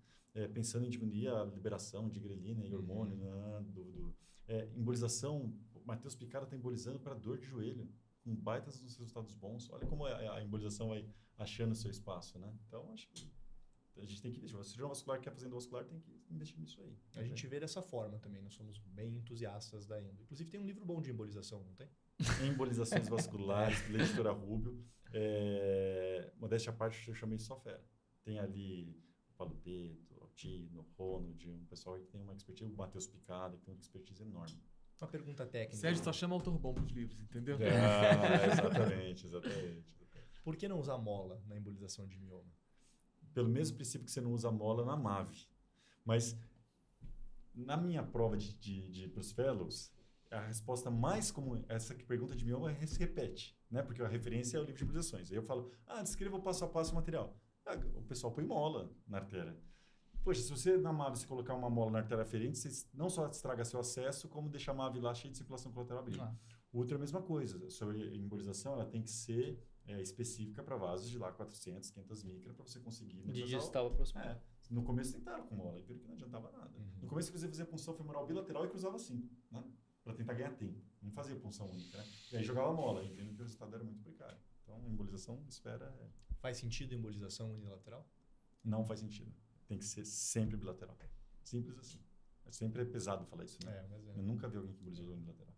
Speaker 3: Pensando em diminuir a liberação de grelina e hormônio, né? Embolização, o Matheus Picaro está embolizando para dor de joelho, com baitas nos resultados bons. Olha como a embolização vai achando o seu espaço, né? Então, acho que a gente tem que investir. Se o cirurgião vascular quer fazer endovascular, tem que investir nisso aí.
Speaker 2: A gente vê dessa forma também, nós somos bem entusiastas da endo. Inclusive tem um livro bom de embolização, não tem?
Speaker 3: Embolizações vasculares, pela editora Rubio. Modéstia à parte, eu chamei só fera. Tem ali o Palupeto, o Tino, o Ronald, um pessoal que tem uma expertise, o Matheus Picado, que tem uma expertise enorme.
Speaker 2: Uma pergunta técnica.
Speaker 5: Sérgio só chama autor bom pros livros, entendeu?
Speaker 3: Exatamente.
Speaker 2: Por que não usar mola na embolização de mioma?
Speaker 3: Pelo mesmo princípio que você não usa mola na MAVE. Mas, na minha prova pros fellows, a resposta mais comum, essa pergunta de mioma se repete, né? Porque a referência é o livro de embolizações. Aí eu falo, descreva o passo a passo o material. O pessoal põe mola na artéria. Poxa, se você na MAVE se colocar uma mola na artéria aferente, você não só estraga seu acesso, como deixa a MAVE lá cheia de circulação colateral abrida. Outra mesma coisa, sobre a embolização, ela tem que ser específica para vasos de lá 400, 500 micra, para você conseguir...
Speaker 4: De distal aproximado.
Speaker 3: No começo tentaram com mola e viram que não adiantava nada. No começo você fazia punção femoral bilateral e cruzava assim, né? Para tentar ganhar tempo. Não fazia punção única, né? E aí jogava mola e viram que o resultado era muito precário. Então, a embolização, espera...
Speaker 2: Faz sentido embolização unilateral?
Speaker 3: Não faz sentido. Tem que ser sempre bilateral. Simples assim. Sempre é pesado falar isso, né? Eu nunca vi alguém que embolizou unilateral.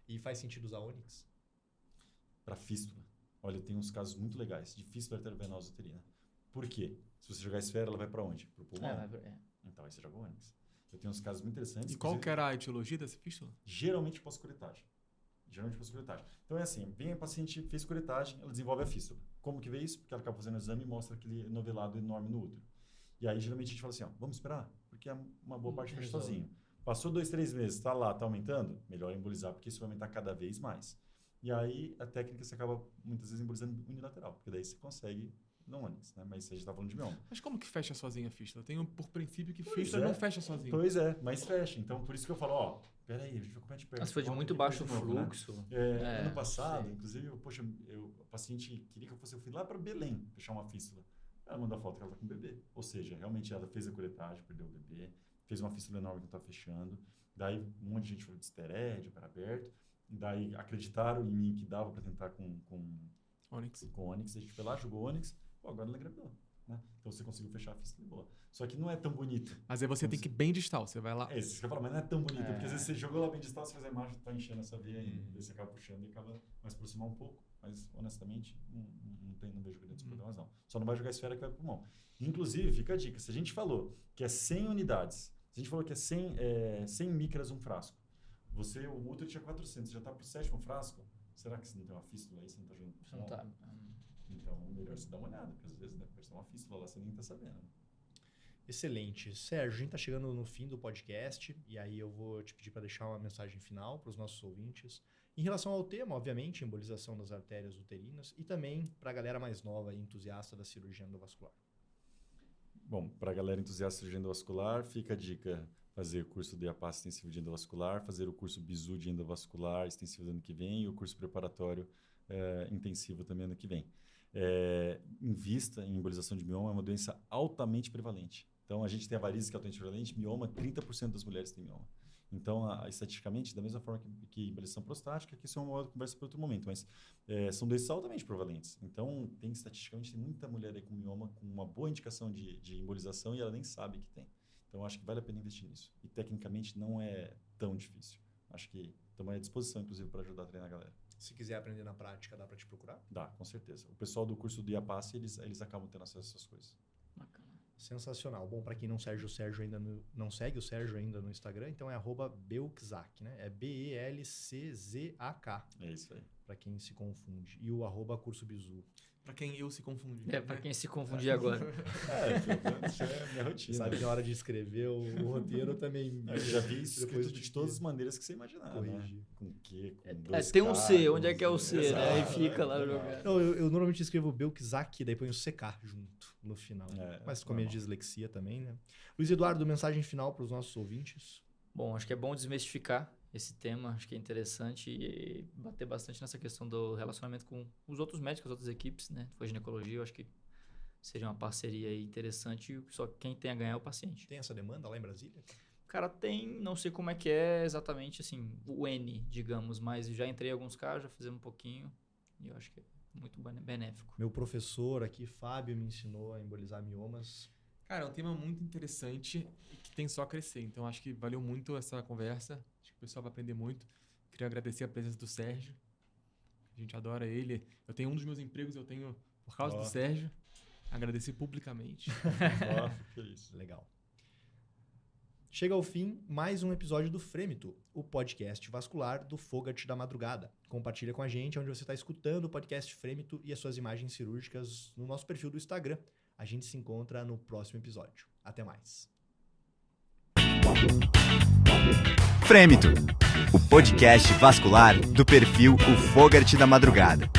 Speaker 2: E faz sentido usar ônix?
Speaker 3: Para fístula. Olha, tem uns casos muito legais de fístula arteriovenosa uterina. Por quê? Se você jogar esfera, ela vai para onde? Para o pulmão? Então, aí você joga o ônix. Eu tenho uns casos muito interessantes.
Speaker 5: E qual que era a etiologia dessa fístula?
Speaker 3: Geralmente pós-curetagem. Então, é assim, vem a paciente, fez curetagem, ela desenvolve a fístula. Como que vê isso? Porque ela acaba fazendo o exame e mostra aquele novelado enorme no útero. E aí, geralmente, a gente fala assim, vamos esperar, porque uma boa parte fecha sozinho. Passou 2, 3 meses, está lá, está aumentando, melhor embolizar, porque isso vai aumentar cada vez mais. E aí, a técnica você acaba, muitas vezes, embolizando unilateral, porque daí você consegue no ônix, né? Mas a gente está falando de mioma.
Speaker 5: Mas como que fecha sozinha a fístula? Eu tenho por princípio que fístula não fecha sozinha.
Speaker 3: Pois é, mas fecha. Então, por isso que eu falo, peraí, a gente vai comer de perto.
Speaker 4: Se for de muito baixo fluxo.
Speaker 3: Né? Ano passado, inclusive, a paciente queria que eu fui lá para Belém fechar uma fístula. Ela mandou a foto que ela está com o bebê. Ou seja, realmente ela fez a curetagem, perdeu o bebê, fez uma fístula enorme que não está fechando. Daí um monte de gente falou de esterédio, para aberto. Daí acreditaram em mim que dava para tentar com ônix. A gente foi lá, jogou ônix, agora ela engravidou. Né? Então você conseguiu fechar a fístula e boa. Só que não é tão bonito.
Speaker 5: Mas aí você tem que ir bem distal, você vai lá.
Speaker 3: Isso que eu falo, mas não é tão bonito, porque às vezes você jogou lá bem distal, você faz a imagem, tá enchendo essa veia ainda. Daí você acaba puxando e acaba mais aproximar um pouco. Mas honestamente, não vejo grandes problemas não. Só não vai jogar esfera que vai pro pulmão. Inclusive, fica a dica, se a gente falou que é 100 unidades, se a gente falou que é 100 micras um frasco, o útero tinha 400, você já está pro 7º frasco, será que você não tem uma fístula aí, você não está jogando pro pulmão?
Speaker 4: Tá.
Speaker 3: Então, melhor você dar uma olhada, porque às vezes deve ter uma fístula lá, você nem está sabendo.
Speaker 2: Excelente. Sérgio, a gente está chegando no fim do podcast e aí eu vou te pedir para deixar uma mensagem final para os nossos ouvintes. Em relação ao tema, obviamente, embolização das artérias uterinas e também para a galera mais nova e entusiasta da cirurgia endovascular.
Speaker 3: Bom, para a galera entusiasta de cirurgia endovascular, fica a dica: fazer o curso de APAS extensivo de endovascular, fazer o curso BISU de endovascular extensivo do ano que vem e o curso preparatório intensivo também ano que vem. Invista em embolização de mioma, é uma doença altamente prevalente. Então, a gente tem a varizes que é altamente prevalente, mioma, 30% das mulheres têm mioma. Então, estatisticamente, da mesma forma que embolização prostática, que isso é uma outra conversa para outro momento, mas são doenças altamente prevalentes. Então, estatisticamente, tem muita mulher aí com mioma com uma boa indicação de embolização e ela nem sabe que tem. Então, acho que vale a pena investir nisso. E, tecnicamente, não é tão difícil. Acho que estamos à disposição, inclusive, para ajudar a treinar a galera.
Speaker 2: Se quiser aprender na prática, dá para te procurar?
Speaker 3: Dá, com certeza. O pessoal do curso do IAPAS, eles acabam tendo acesso a essas coisas.
Speaker 4: Bacana.
Speaker 2: Sensacional. Bom, para quem não segue o Sérgio ainda no Instagram, então é @belczak, né? É BELCZAK.
Speaker 3: É isso aí.
Speaker 2: Para quem se confunde. E o @curso bizu.
Speaker 5: Pra quem eu se confundi.
Speaker 4: Para quem se confundir agora.
Speaker 3: Isso é minha rotina.
Speaker 2: Sabe que na hora de escrever o roteiro também...
Speaker 3: Eu já vi isso
Speaker 2: depois
Speaker 3: escrito de todas as maneiras que você imaginar,
Speaker 2: corrigir.
Speaker 3: né? Com Q, com 2K.
Speaker 4: Tem um C, onde é que é o C,
Speaker 3: Exato.
Speaker 4: né? Aí fica lá jogando.
Speaker 2: Não, eu normalmente escrevo Belczak, daí ponho CK junto. no final.
Speaker 3: Mas
Speaker 2: Com a minha dislexia também, né? Luiz Eduardo, mensagem final para os nossos ouvintes?
Speaker 4: Bom, acho que é bom desmistificar esse tema, acho que é interessante e bater bastante nessa questão do relacionamento com os outros médicos, as outras equipes, né? Se for ginecologia, eu acho que seria uma parceria aí interessante, só que quem tem a ganhar é o paciente.
Speaker 2: Tem essa demanda lá em Brasília?
Speaker 4: Cara, tem, não sei como é que é exatamente, assim, o N, digamos, mas já entrei em alguns casos, já fizemos um pouquinho e eu acho que é muito benéfico.
Speaker 2: Meu professor aqui, Fábio, me ensinou a embolizar miomas.
Speaker 5: Cara, é um tema muito interessante e que tem só a crescer. Então, acho que valeu muito essa conversa. Acho que o pessoal vai aprender muito. Queria agradecer a presença do Sérgio. A gente adora ele. Eu tenho um dos meus empregos, eu tenho por causa do Sérgio. Agradecer publicamente.
Speaker 3: Que isso.
Speaker 2: Legal. Chega ao fim mais um episódio do Frêmito, o podcast vascular do Fogart da Madrugada. Compartilha com a gente onde você está escutando o podcast Frêmito e as suas imagens cirúrgicas no nosso perfil do Instagram. A gente se encontra no próximo episódio. Até mais.
Speaker 1: Frêmito, o podcast vascular do perfil O Fogart da Madrugada.